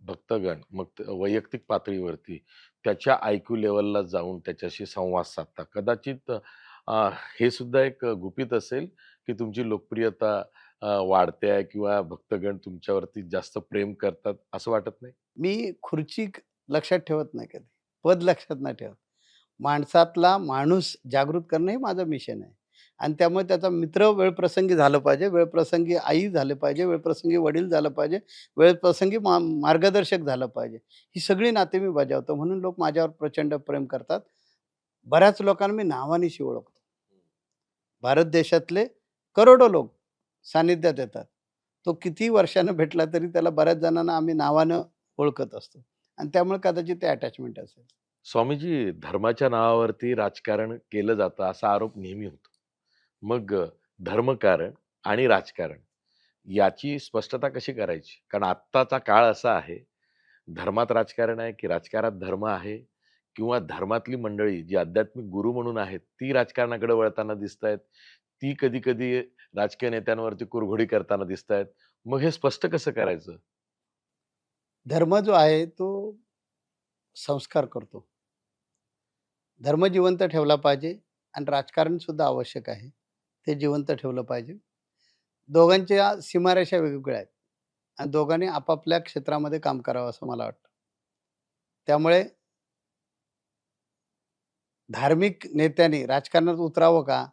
भक्तगण मग वैयक्तिक पातळीवरती त्याच्या आयक्यू लेव्हलला जाऊन त्याच्याशी संवाद साधता. कदाचित हे सुद्धा एक गुपित असेल, की तुमची लोकप्रियता वाढते आहे किंवा भक्तगण तुमच्यावरती जास्त प्रेम करतात असं वाटत नाही? मी खुर्ची लक्षात ठेवत नाही कधी. पद लक्षात नाही ठेवत. माणसातला माणूस जागृत करणं हे माझं मिशन आहे. आणि त्यामुळे त्याचा मित्र वेळप्रसंगी झालं पाहिजे, वेळप्रसंगी आई झाले पाहिजे, वेळप्रसंगी वडील झालं पाहिजे, वेळप्रसंगी मार्गदर्शक झालं पाहिजे. ही सगळी नाती मी बजावतो. म्हणून लोक माझ्यावर प्रचंड प्रेम करतात. बऱ्याच लोकांना मी नावानिशी ओळखतो. भारत देशातले करोडो लोक सानिध्यात येतात. तो कितीही वर्षानं भेटला तरी त्याला बऱ्याच जणांना आम्ही नावानं ओळखत असतो आणि त्यामुळे कदाचित ते अटॅचमेंट असेल. स्वामीजी, धर्माच्या नावावरती राजकारण केलं जातं असा आरोप नेहमी होतो. मग धर्मकारण आणि राजकारण याची स्पष्टता कशी करायची? कारण आत्ताचा काळ असा आहे, धर्मात राजकारण आहे की राजकारणात धर्म आहे? किंवा धर्मातली मंडळी जी आध्यात्मिक गुरु म्हणून आहेत, ती राजकारणाकडे वळताना दिसतायत. ती कधी-कधी राजकीय नेत्यांवरती कुरघोडी करताना दिसतायत. मग हे स्पष्ट कसं करायचं? धर्म जो आहे तो संस्कार करतो. धर्म जिवंत ठेवला पाहिजे आणि राजकारण सुद्धा आवश्यक आहे. ते जिवंत ठेवलं पाहिजे. दोघांच्या सीमारेषा वेगवेगळ्या आहेत आणि दोघांनी आपापल्या क्षेत्रामध्ये काम करावं असं मला वाटतं. त्यामुळे धार्मिक नेत्यांनी राजकारणात उतरावं का?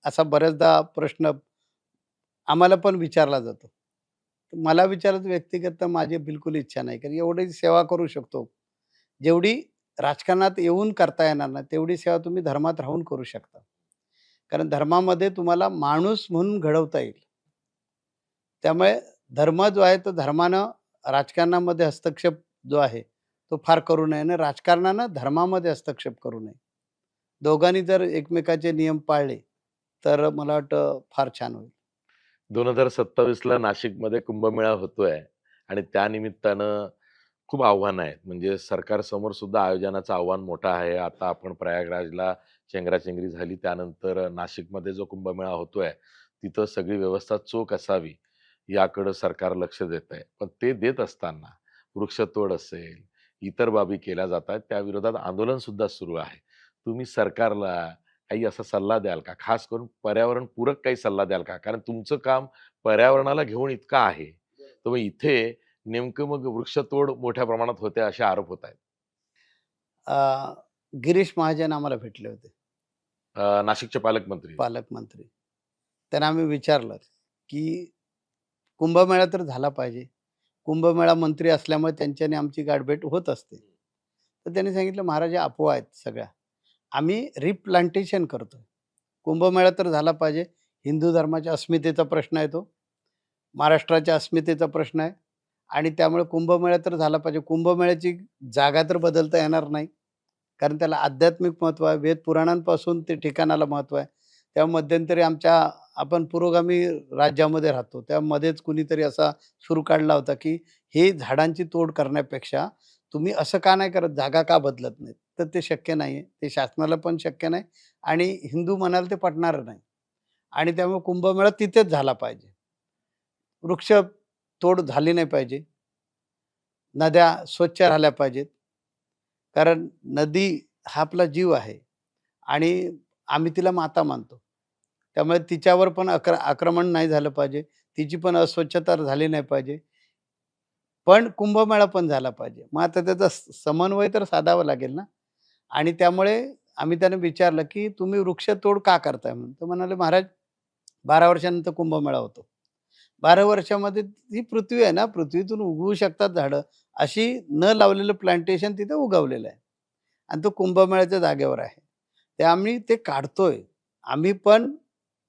असा बऱ्याचदा प्रश्न आम्हाला पण विचारला जातो. तर मला विचारायचं व्यक्तिगत तर माझी बिलकुल इच्छा नाही. कारण एवढी सेवा करू शकतो. जेवढी राजकारणात येऊन करता येणार नाही, तेवढी सेवा तुम्ही धर्मात राहून करू शकता. कारण धर्मामध्ये तुम्हाला माणूस म्हणून घडवता येईल. त्यामुळे धर्म जो आहे तो धर्मानं राजकारणामध्ये हस्तक्षेप जो आहे, तो फार करू नये आणि राजकारणानं धर्मामध्ये हस्तक्षेप करू नये. दोघांनी जर एकमेकाचे नियम पाळले, तर मला वाटतं फार छान होईल. 2027ला नाशिकमध्ये कुंभमेळा होतोय आणि त्यानिमित्तानं खूप आव्हानं आहेत. म्हणजे सरकारसमोर सुद्धा आयोजनाचं आव्हान मोठं आहे. आता आपण प्रयागराजला चेंगराचेंगरी झाली. त्यानंतर नाशिकमध्ये जो कुंभमेळा होतोय, तिथं सगळी व्यवस्था चोख असावी, याकडं सरकार लक्ष देतंय. पण ते देत असताना वृक्षतोड असेल, इतर बाबी केल्या जातायत. त्याविरोधात आंदोलन सुद्धा सुरू आहे. तुम्ही सरकारला काही असा सल्ला द्याल का? खास करून पर्यावरणपूरक काही सल्ला द्याल का? कारण तुमचं काम पर्यावरणाला घेऊन इतकं आहे. तर मग इथे नेमकं मग वृक्षतोड मोठ्या प्रमाणात होते असे आरोप होत आहेत. अ, गिरीश महाजन आम्हाला भेटले होते, नाशिकचे पालकमंत्री. पालकमंत्री. त्यांना आम्ही विचारलं, की कुंभमेळा तर झाला पाहिजे. कुंभमेळा मंत्री असल्यामुळे त्यांच्याने आमची गाठभेट होत असते. तर त्यांनी सांगितलं, "महाराज या अफवा आहेत सगळ्या. आम्ही रिप्लांटेशन करतोय. कुंभमेळा तर झाला पाहिजे. हिंदू धर्माच्या अस्मितेचा प्रश्न आहे तो. महाराष्ट्राच्या अस्मितेचा प्रश्न आहे आणि त्यामुळे कुंभमेळा तर झाला पाहिजे. कुंभमेळ्याची जागा तर बदलता येणार नाही. कारण त्याला आध्यात्मिक महत्त्व आहे. वेद पुराणांपासून ते ठिकाणाला महत्त्व आहे. त्या मध्यंतरी आपण पुरोगामी राज्यामध्ये राहतो. त्यामध्येच कुणीतरी असा सूर काढला होता, की हे झाडांची तोड करण्यापेक्षा तुम्ही असं का नाही करत, जागा का बदलत नाहीत? तर ते शक्य नाही आहे. ते शासनाला पण शक्य नाही आणि हिंदू म्हणाल ते पटणार नाही आणि त्यामुळे कुंभमेळा तिथेच झाला पाहिजे. वृक्ष तोड झाली नाही पाहिजे. नद्या स्वच्छ राहिल्या पाहिजेत. कारण नदी हा आपला जीव आहे आणि आम्ही तिला माता मानतो. त्यामुळे तिच्यावर पण आक्रमण नाही झालं पाहिजे. तिची पण अस्वच्छता झाली नाही पाहिजे. पण कुंभमेळा पण झाला पाहिजे. मग आता त्याचा समन्वय तर साधावा लागेल ना आणि त्यामुळे आम्ही त्यांना विचारलं, की "तुम्ही वृक्षतोड का करताय?" म्हणून. तर म्हणाले, "महाराज 12 वर्षानंतर कुंभमेळा होतो. 12 वर्षामध्ये ही पृथ्वी आहे ना, पृथ्वीतून उगवू शकतात झाडं. अशी न लावलेलं प्लांटेशन तिथे उगवलेलं आहे आणि तो कुंभमेळ्याच्या जागेवर आहे. ते आम्ही ते काढतोय. आम्ही पण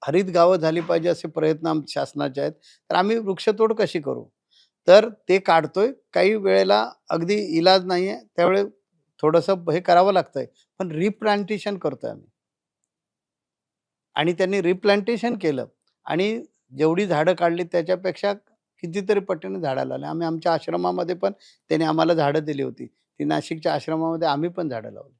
हरित गावं झाली पाहिजे असे प्रयत्न शासनाचे आहेत. तर आम्ही वृक्षतोड कशी करू? तर ते काढतोय. काही वेळेला अगदी इलाज नाहीये, त्यावेळी थोडंसं हे करावं लागतंय. पण रिप्लांटेशन करतोय आम्ही आणि त्यांनी रिप्लांटेशन केलं आणि जेवढी झाडं काढली त्याच्यापेक्षा कितीतरी पटीने झाडं लावली. आम्ही आमच्या आश्रमामध्ये पण त्यांनी आम्हाला झाडं दिली होती. ती नाशिकच्या आश्रमामध्ये आम्ही पण झाडं लावली.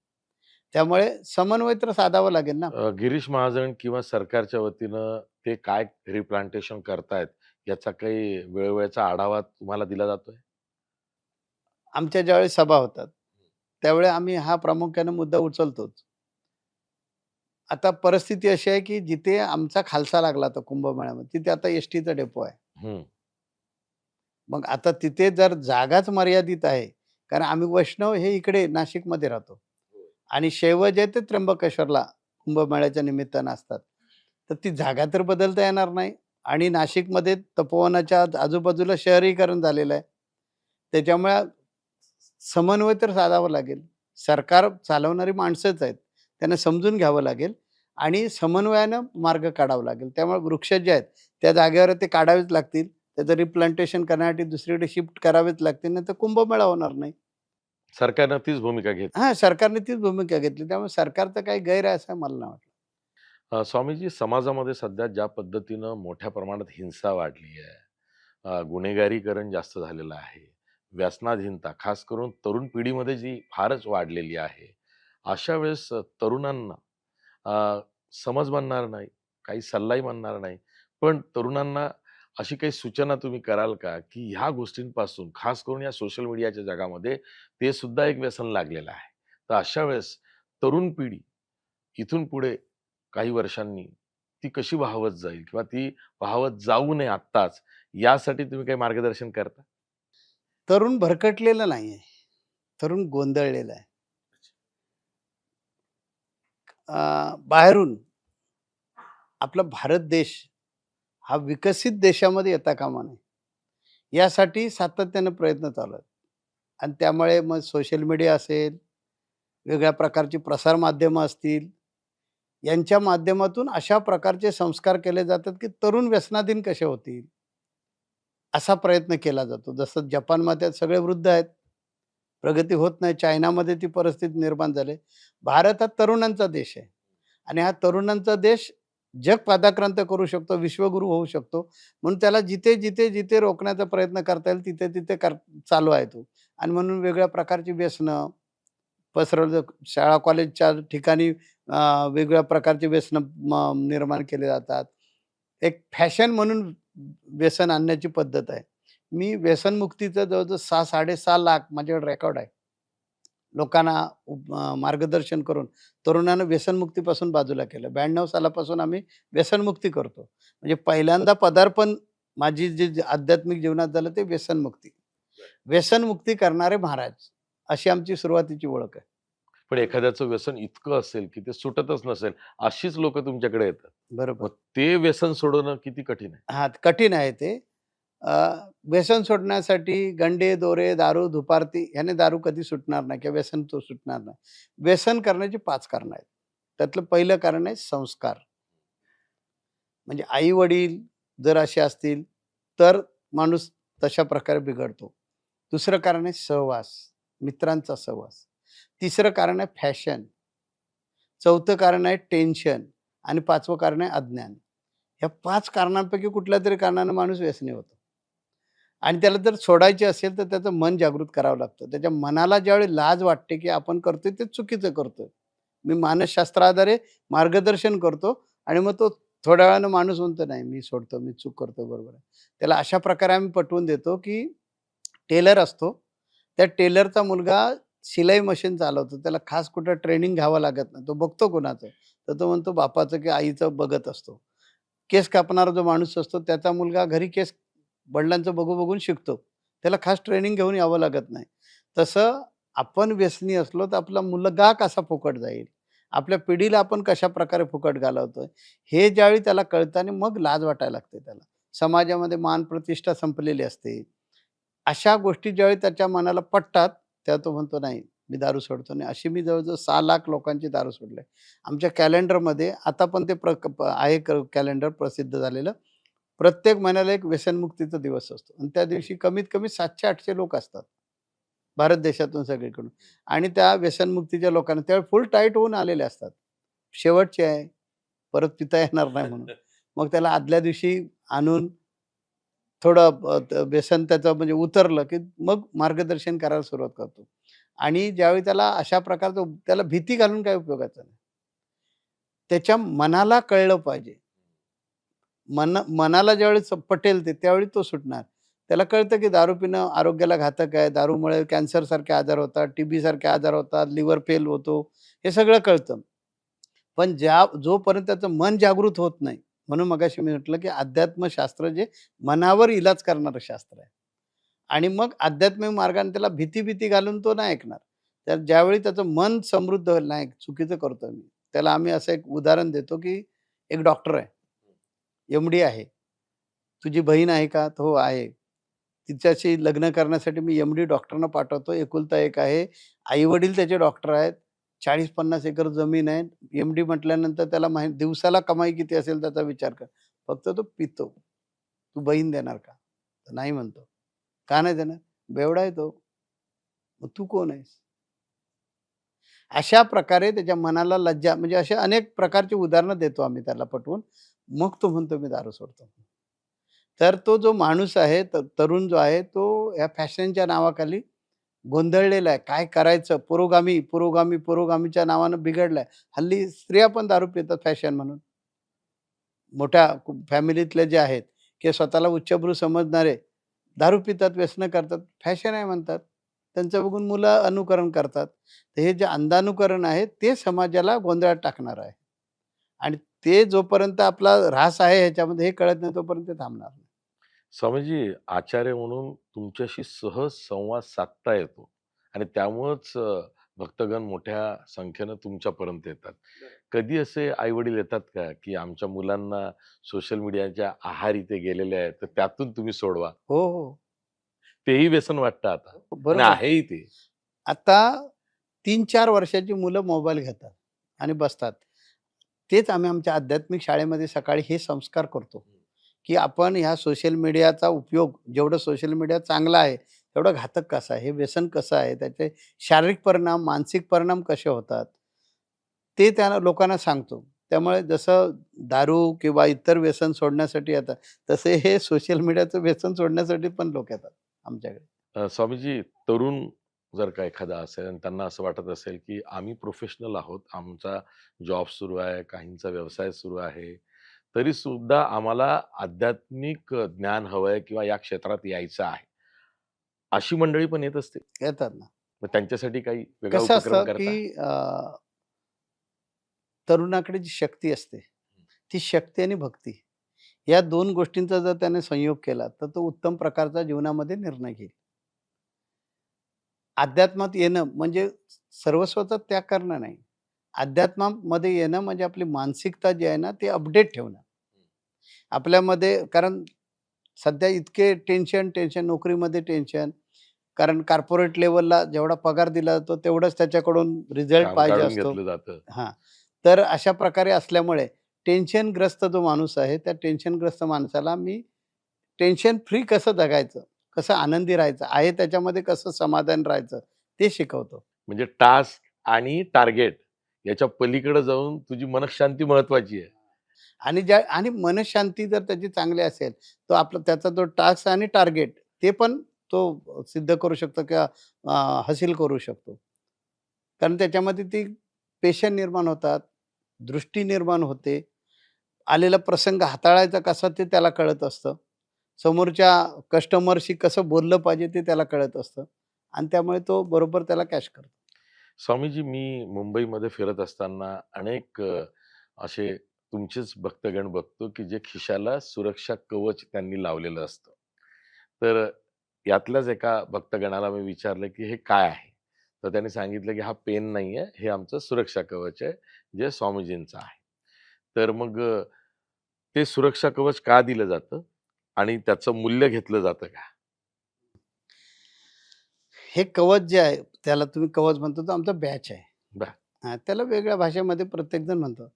त्यामुळे समन्वय तर साधावा लागेल ना. गिरीश महाजन किंवा सरकारच्या वतीनं ते काय रिप्लांटेशन करतायत, याचा काही वेळोवेळचा आढावा तुम्हाला दिला जातोय? आमच्या ज्यावेळेस सभा होतात, त्यावेळी आम्ही हा प्रामुख्याने मुद्दा उचलतोच. आता परिस्थिती अशी आहे, की जिथे आमचा खालसा लागला होता कुंभमेळ्यामध्ये, तिथे आता एस-टीचा डेपो आहे. हं. मग आता तिथे जर जागाच मर्यादित आहे, कारण आम्ही वैष्णव हे इकडे नाशिकमध्ये राहतो आणि शैव जे ते त्र्यंबकेश्वरला कुंभमेळ्याच्या निमित्तानं असतात. तर ती जागा तर बदलता येणार नाही आणि नाशिकमध्ये तपोवनाच्या आजूबाजूला शहरीकरण झालेलं आहे. त्याच्यामुळे समन्वय तर साधावा लागेल. सरकार चालवणारी माणसंच आहेत. त्यांना समजून घ्यावं लागेल आणि समन्वयानं मार्ग काढावा लागेल. त्यामुळे वृक्ष जे आहेत, त्या जागेवर ते काढावेच लागतील. त्याचं रिप्लांटेशन करण्यासाठी दुसरीकडे शिफ्ट करावेच लागतील, नाहीतर कुंभमेळा होणार नाही. सरकारनं तीच भूमिका घेतली. हां, सरकारने तीच भूमिका घेतली. त्यामुळे सरकारचं काही गैर आहे असं मला नाही वाटत. स्वामीजी, समाजामध्ये सध्या ज्या पद्धतीनं मोठ्या प्रमाणात हिंसा वाढली आहे, गुन्हेगारीकरण जास्त झालेलं आहे, व्यसनाधीनता खास करून तरुण पिढीमध्ये जी फारच वाढलेली आहे. अशा वेळेस तरुणांना अ, समज बनणार नाही, काही सल्लाही बनणार नाही. पण तरुणांना अशी काही सूचना तुम्ही कराल का, की ह्या गोष्टींपासून खास करून या सोशल मीडियाच्या जगामध्ये ते सुद्धा एक व्यसन लागलेलं आहे. तर अशा वेळेस तरुण पिढी इथून पुढे काही वर्षांनी ती कशी वाहवत जाईल किंवा ती वाहवत जाऊ नये आत्ताच, यासाठी तुम्ही काही मार्गदर्शन करता? तरुण भरकटलेला नाहीये. तरुण गोंधळलेला आहे. बाहेरून आपला भारत देश हा विकसित देशामध्ये येता कामा नये. यासाठी सातत्यानं प्रयत्न चालू आहेत आणि त्यामुळे मग सोशल मीडिया असेल, वेगळ्या प्रकारची प्रसारमाध्यमं असतील, यांच्या माध्यमातून अशा प्रकारचे संस्कार केले जातात, की तरुण व्यसनाधीन कसे होतील, असा प्रयत्न केला जातो. जसं जपानमध्ये सगळे वृद्ध आहेत. प्रगती होत नाही. चायनामध्ये ती परिस्थिती निर्माण झाली. भारत हा तरुणांचा देश आहे आणि हा तरुणांचा देश जग पादाक्रांत करू शकतो, विश्वगुरू होऊ शकतो. म्हणून त्याला जिथे रोखण्याचा प्रयत्न करता येईल तिथे चालू आहे तो आणि म्हणून वेगळ्या प्रकारची व्यसनं पसरवलं शाळा कॉलेजच्या ठिकाणी वेगवेगळ्या प्रकारचे व्यसनं निर्माण केले जातात. एक फॅशन म्हणून व्यसन आणण्याची पद्धत आहे. मी व्यसनमुक्तीचं जवळ-जवळ 6-6.5 लाख माझ्याकडे रेकॉर्ड आहे. लोकांना मार्गदर्शन करून तरुणांना व्यसनमुक्तीपासून बाजूला केलं. 92 सालापासून आम्ही व्यसनमुक्ती करतो. म्हणजे पहिल्यांदा पदार्पण माझी जी आध्यात्मिक जीवनात झालं ते व्यसनमुक्ती. व्यसनमुक्ती करणारे महाराज अशी आमची सुरुवातीची ओळख आहे. पण एखाद्याचं व्यसन इतकं असेल, की ते सुटतच नसेल, अशीच लोकं तुमच्याकडे येतात. बरोबर. मग ते व्यसन सोडवणं किती कठीण आहे? हां, कठीण आहे ते. अ, व्यसन सोडण्यासाठी गंडे, दोरे, दारू, धुपारती ह्याने दारू कधी सुटणार नाही किंवा व्यसन तो सुटणार नाही. व्यसन करण्याची 5 कारणं आहेत. त्यातलं पहिलं कारण आहे संस्कार. म्हणजे आई-वडील जर असे असतील, तर माणूस तशा प्रकारे बिघडतो. दुसरं कारण आहे सहवास, मित्रांचा सहवास. तिसरं कारण आहे फॅशन. चौथं कारण आहे टेन्शन आणि 5वं कारण आहे अज्ञान. ह्या 5 कारणांपैकी कुठल्यातरी कारणानं माणूस व्यसनी होतो. आणि त्याला जर सोडायची असेल तर त्याचं मन जागृत करावं लागतं. त्याच्या मनाला ज्यावेळी लाज वाटते, की आपण करतोय ते चुकीचं करतोय. मी मानसशास्त्राआधारे मार्गदर्शन करतो आणि मग तो थोड्या वेळानं माणूस म्हणतो, "नाही, मी सोडतो, मी चूक करतो, बरोबर आहे." त्याला अशा प्रकारे आम्ही पटवून देतो, की टेलर असतो. त्या टेलरचा मुलगा शिलाई मशीन चालवतो. त्याला खास कुठं ट्रेनिंग घ्यावं लागत नाही. तो बघतो कोणाचं, तर तो म्हणतो बापाचं की आईचं बघत असतो. केस कापणारा जो माणूस असतो त्याचा मुलगा घरी केस वडिलांचं बघून शिकतो. त्याला खास ट्रेनिंग घेऊन यावं लागत नाही. तसं आपण व्यसनी असलो तर आपला मुलगा कसा फुकट जाईल? आपल्या पिढीला आपण कशाप्रकारे फुकट घालवतोय? हे ज्यावेळी त्याला कळतं आणि मग लाज वाटायला लागते त्याला. समाजामध्ये मान प्रतिष्ठा संपलेली असते. अशा गोष्टी ज्यावेळी त्याच्या मनाला पटतात, तेव्हा तो म्हणतो, "नाही, मी दारू सोडतो." नाही, अशी मी जवळ-जवळ 6,00,000 लोकांची दारू सोडली आहे. आमच्या कॅलेंडरमध्ये आता पण ते आहे कॅलेंडर प्रसिद्ध झालेलं. प्रत्येक महिन्याला एक व्यसनमुक्तीचा दिवस असतो आणि त्या दिवशी कमीत कमी 700-800 लोक असतात, भारत देशातून सगळीकडून आणि त्या व्यसनमुक्तीच्या लोकांना त्यावेळी फुल टाईट होऊन आलेले असतात. शेवटची आहे, परत पिता येणार नाही म्हणून. मग त्याला आदल्या दिवशी आणून थोडं व्यसन त्याचं म्हणजे उतरलं, की मग मार्गदर्शन करायला सुरुवात करतो. आणि ज्यावेळी त्याला अशा प्रकारचं त्याला भीती घालून काही उपयोगाचं नाही. त्याच्या मनाला कळलं पाहिजे. मनाला ज्यावेळेस पटेल ते त्यावेळी तो सुटणार. त्याला कळतं, की दारू पिणं आरोग्याला घातक आहे. दारूमुळे कॅन्सरसारखे आजार होतात, टीबीसारखे आजार होतात, लिव्हर फेल होतो. हे सगळं कळतं. पण जोपर्यंत त्याचं मन जागृत होत नाही, म्हणून मगाशी मी म्हटलं, की अध्यात्मशास्त्र जे मनावर इलाज करणारं शास्त्र आहे. आणि मग आध्यात्मिक मार्गाने त्याला भीती-भीती घालून तो नाही ऐकणार. तर ज्यावेळी त्याचं मन समृद्ध होईल, नाही चुकीचं करतोय मी. त्याला आम्ही असं एक उदाहरण देतो, की एक डॉक्टर आहे, एम-डी आहे. तुझी बहीण आहे का? तर हो आहे. तिच्याशी लग्न करण्यासाठी मी एम-डी डॉक्टरना पाठवतो. एकुलता एक आहे. आई-वडील त्याचे डॉक्टर आहेत. 40-50 एकर जमीन आहे. एम-डी म्हटल्यानंतर त्याला दिवसाला कमाई किती असेल त्याचा विचार कर. फक्त तो पितो. तू बहीण देणार का? तर नाही म्हणतो. का नाही देणार? बेवडा आहे तो. मग तू कोण आहेस? अशा प्रकारे त्याच्या मनाला लज्जा म्हणजे असे अनेक प्रकारची उदाहरणं देतो आम्ही त्याला पटवून. मग तो म्हणतो मी दारू सोडतो. तर तो जो माणूस आहे, तरुण जो आहे, तो या फॅशनच्या नावाखाली गोंधळलेला आहे. काय करायचं? पुरोगामीच्या नावानं बिघडलाय. हल्ली स्त्रिया पण दारू पितात फॅशन म्हणून. मोठ्या फॅमिलीतले जे आहेत, की स्वतःला उच्चभ्रू समजणारे दारू पितात, व्यसनं करतात. फॅशन आहे म्हणतात. त्यांचं बघून मुलं अनुकरण करतात. तर हे जे अंधानुकरण आहे, ते समाजाला गोंधळात टाकणारं आहे. आणि ते जोपर्यंत आपला ऱ्हास आहे ह्याच्यामध्ये हे कळत नाही, तोपर्यंत ते थांबणार नाही. स्वामीजी, आचार्य म्हणून तुमच्याशी सहज संवाद साधता येतो आणि त्यामुळंच भक्तगण मोठ्या संख्येनं तुमच्यापर्यंत येतात. कधी असे आई-वडील येतात का, की आमच्या मुलांना सोशल मीडियाच्या आहारी ते गेलेले आहेत, तर त्यातून तुम्ही सोडवा? हो, हो. तेही व्यसन वाटतं आता आणि बरोबर. आहेही ते. आता 3-4 वर्षाची मुलं मोबाईल घेतात आणि बसतात. तेच आम्ही आमच्या आध्यात्मिक शाळेमध्ये सकाळी हे संस्कार करतो, की आपण ह्या सोशल मीडियाचा उपयोग जेवढं सोशल मीडिया चांगला आहे, तेवढं घातक कसं आहे, हे व्यसन कसं आहे, त्याचे शारीरिक परिणाम, मानसिक परिणाम कसे होतात, ते त्या लोकांना सांगतो. त्यामुळे जसं दारू किंवा इतर व्यसन सोडण्यासाठी येतात, तसे हे सोशल मीडियाचं व्यसन सोडण्यासाठी पण लोक येतात आमच्याकडे. स्वामीजी, तरुण जर का एखादा असेल आणि त्यांना असं वाटत असेल, की आम्ही प्रोफेशनल आहोत, आमचा जॉब सुरू आहे, काहींचा व्यवसाय सुरू आहे, तरी सुद्धा आम्हाला आध्यात्मिक ज्ञान हवंय किंवा या क्षेत्रात यायचं आहे. अशी मंडळी पण येत असते. येतात ना. मग त्यांच्यासाठी काही वेगळा कसं उपक्रम असतं, की करता? तरुणाकडे जी शक्ती असते, ती शक्ती आणि भक्ती या 2 गोष्टींचा जर त्याने संयोग केला, तर तो उत्तम प्रकारचा जीवनामध्ये निर्णय घेईल. अध्यात्मात येणं म्हणजे सर्वस्वाचा त्याग करणं नाही. अध्यात्मामध्ये येणं म्हणजे आपली मानसिकता जी आहे ना, ती अपडेट ठेवणं. आपल्यामध्ये कारण सध्या इतके टेन्शन, नोकरीमध्ये टेन्शन. कारण कॉर्पोरेट लेव्हलला जेवढा पगार दिला जातो, तेवढंच त्याच्याकडून रिझल्ट काम पाहिजे काढून असतो. घेतलं जातं. हां. तर अशा प्रकारे असल्यामुळे टेन्शनग्रस्त जो माणूस आहे, त्या टेन्शनग्रस्त माणसाला मी टेन्शन फ्री कसं जगायचं, कसं आनंदी राहायचं, आहे त्याच्यामध्ये कसं समाधान राहायचं, ते शिकवतो. म्हणजे टास्क आणि टार्गेट याच्या पलीकडे जाऊन तुझी मनःशांती महत्वाची आहे. आणि मनःशांती जर त्याची चांगली असेल, तर आपला त्याचा जो टास्क आणि टार्गेट ते पण तो सिद्ध करू शकतो किंवा हासिल करू शकतो. कारण त्याच्यामध्ये ती पेशन निर्माण होतात, दृष्टी निर्माण होते. आलेला प्रसंग हाताळायचा कसा ते त्याला कळत असतं. समोरच्या कस्टमरशी कसं बोललं पाहिजे ते त्याला कळत असतं आणि त्यामुळे तो बरोबर त्याला कॅच करतो. स्वामीजी, मी मुंबईमध्ये फिरत असताना अनेक असे तुमचेच भक्तगण बघतो, की जे खिशाला सुरक्षा कवच त्यांनी लावलेलं असतं. तर यातल्याच एका भक्तगणाला मी विचारलं, की "हे काय आहे?" तर त्यांनी सांगितलं, की "हा पेन नाहीये, हे आमचं सुरक्षा कवच आहे, जे स्वामीजींचं आहे." तर मग ते सुरक्षा कवच का दिलं जातं आणि त्याचं मूल्य घेतलं जातं का? हे कवच जे आहे, त्याला तुम्ही कवच म्हणतो, तो आमचा बॅच आहे. बरं. हां, त्याला वेगळ्या भाषेमध्ये प्रत्येकजण म्हणतो.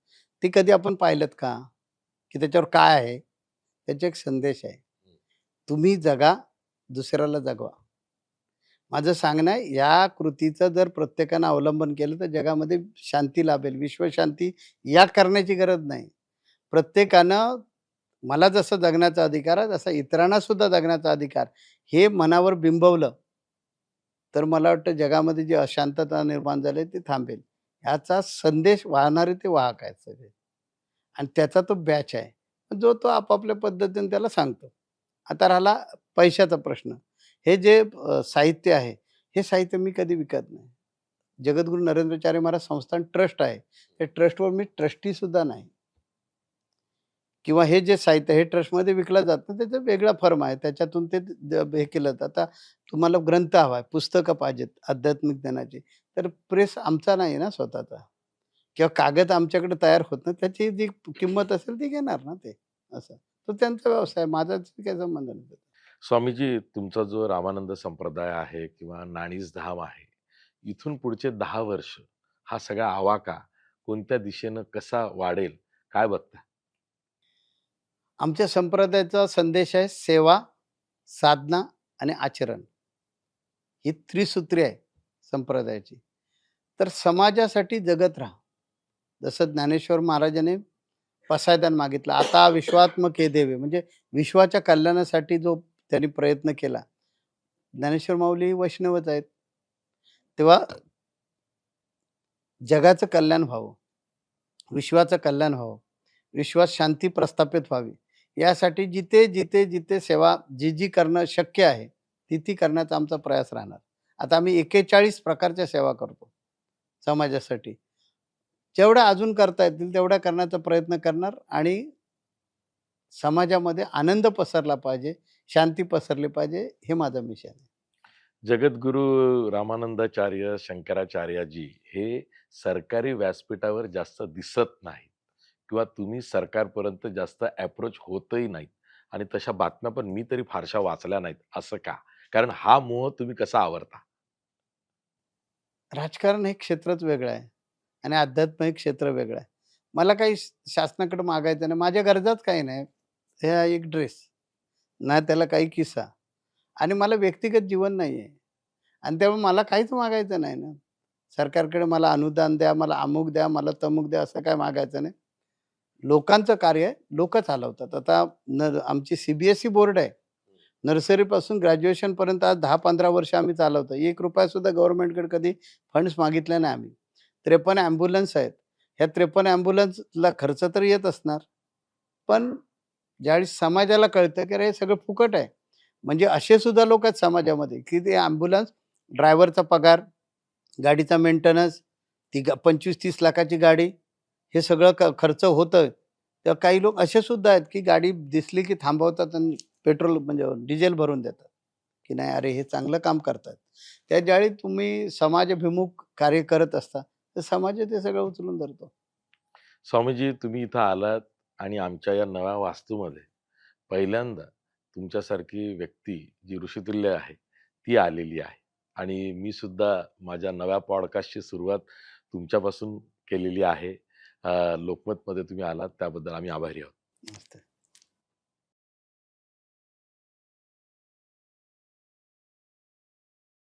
ती कधी आपण पाहिलत का? की त्याच्यावर काय आहे? त्याचा एक संदेश आहे. तुम्ही जगा, दुसऱ्याला जगवा. माझं सांगणं आहे, या कृतीचं जर प्रत्येकानं अवलंबन केलं, तर जगामध्ये शांती लाभेल. विश्वशांती या करण्याची गरज नाही. प्रत्येकानं मला जसं जगण्याचा अधिकार आहे, तसा इतरांना सुद्धा जगण्याचा अधिकार, हे मनावर बिंबवलं, तर मला वाटतं जगामध्ये जी अशांतता निर्माण झाली ती थांबेल. ह्याचा संदेश वाहणारे ते वाहक आहेत सगळे आणि त्याचा तो बॅच आहे. जो तो आपापल्या पद्धतीने त्याला सांगतो. आता राहिला पैशाचा प्रश्न. हे जे साहित्य आहे, हे साहित्य मी कधी विकत नाही. जगद्गुरू नरेंद्राचार्य महाराज संस्थान ट्रस्ट आहे. त्या ट्रस्टवर मी ट्रस्टीसुद्धा नाही. किंवा हे जे साहित्य हे ट्रस्टमध्ये विकलं जातं, त्याचा वेगळा फर्म आहे. त्याच्यातून ते हे केलं जातं. आता तुम्हाला ग्रंथ हवा आहे, पुस्तकं पाहिजेत आध्यात्मिक ज्ञानाची, तर प्रेस आमचा नाही ना स्वतःचा किंवा कागद आमच्याकडे तयार होत नाही. त्याची जी किंमत असेल ती घेणार ना ते, असं. तो त्यांचा व्यवसाय, माझा काही संबंध नाही. स्वामीजी, तुमचा जो रामानंद संप्रदाय आहे किंवा नाणीज धाम आहे, इथून पुढचे 10 वर्ष हा सगळा आवाका कोणत्या दिशेनं कसा वाढेल, काय बघता? आमच्या संप्रदायाचा संदेश आहे सेवा, साधना आणि आचरण. ही त्रिसूत्री आहे संप्रदायाची. तर समाजासाठी जगत राहा. जसं ज्ञानेश्वर महाराजांनी पसायदान मागितलं. आता विश्वात्मक हे देवे म्हणजे विश्वाच्या कल्याणासाठी जो त्यांनी प्रयत्न केला. ज्ञानेश्वर माऊली वैष्णवच आहेत. तेव्हा जगाचं कल्याण व्हावं, विश्वाचं कल्याण व्हावं, विश्वात शांती प्रस्थापित व्हावी, यासाठी जिथे सेवा जी करणं शक्य आहे, ती करण्याचा आमचा प्रयास राहणार. आता आम्ही 41 प्रकारच्या सेवा करतो समाजासाठी. जेवढ्या अजून करता येतील तेवढ्या करण्याचा प्रयत्न करणार आणि समाजामध्ये आनंद पसरला पाहिजे, शांती पसरली पाहिजे, हे माझं मिशन आहे. जगद्गुरू रामानंदाचार्य, शंकराचार्यजी हे सरकारी व्यासपीठावर जास्त दिसत नाहीत किंवा तुम्ही सरकारपर्यंत जास्त अप्रोच होतही नाहीत आणि तशा बातम्या पण मी तरी फारशा वाचल्या नाहीत. असं का? कारण हा मोह तुम्ही कसा आवरता? राजकारण हे क्षेत्रच वेगळं आहे आणि अध्यात्म हे क्षेत्र वेगळं आहे. मला काही शासनाकडे मागायचं नाही. माझ्या गरजाच काही नाही. हे आहे एक ड्रेस, ना त्याला काही किस्सा आणि मला व्यक्तिगत जीवन नाही आहे आणि त्यामुळे मला काहीच मागायचं नाही ना. सरकारकडे मला अनुदान द्या, मला अमुक द्या, मला तमुक द्या, असं काही मागायचं नाही. लोकांचं कार्य आहे, लोकं चालवतात. आता आमची सी बोर्ड आहे. नर्सरीपासून ग्रॅज्युएशनपर्यंत आज 10-15 वर्ष आम्ही चालवतो. ₹1 सुद्धा गव्हर्नमेंटकडे कधी फंड्स मागितले नाही आम्ही. 53 ॲम्ब्युलन्स आहेत. ह्या 53 ॲम्ब्युलन्सला खर्च तर येत असणार. पण ज्यावेळेस समाजाला कळतं, की अरे हे सगळं फुकट आहे. म्हणजे असे सुद्धा लोक आहेत समाजामध्ये, की ते ॲम्ब्युलन्स ड्रायव्हरचा पगार, गाडीचा मेंटेनन्स, ती 25-30 लाखाची गाडी, हे सगळं खर्च होतं. तर काही लोक असे सुद्धा आहेत, की गाडी दिसली की थांबवतात आणि पेट्रोल म्हणजे डिझेल भरून देतात, की नाही अरे हे चांगलं काम करतात. त्या ज्यावेळी तुम्ही समाजाभिमुख कार्य करत असता, तर समाज ते सगळं उचलून धरतो. स्वामीजी, तुम्ही इथं आलात आणि आमच्या या नव्या वास्तूमध्ये पहिल्यांदा तुमच्यासारखी व्यक्ती जी ऋषितुल्य आहे, ती आलेली आहे आणि मी सुद्धा माझ्या नव्या पॉडकास्टची सुरुवात तुमच्यापासून केलेली आहे. लोकमतमध्ये तुम्ही आलात त्याबद्दल आम्ही आभारी आहोत. मस्त.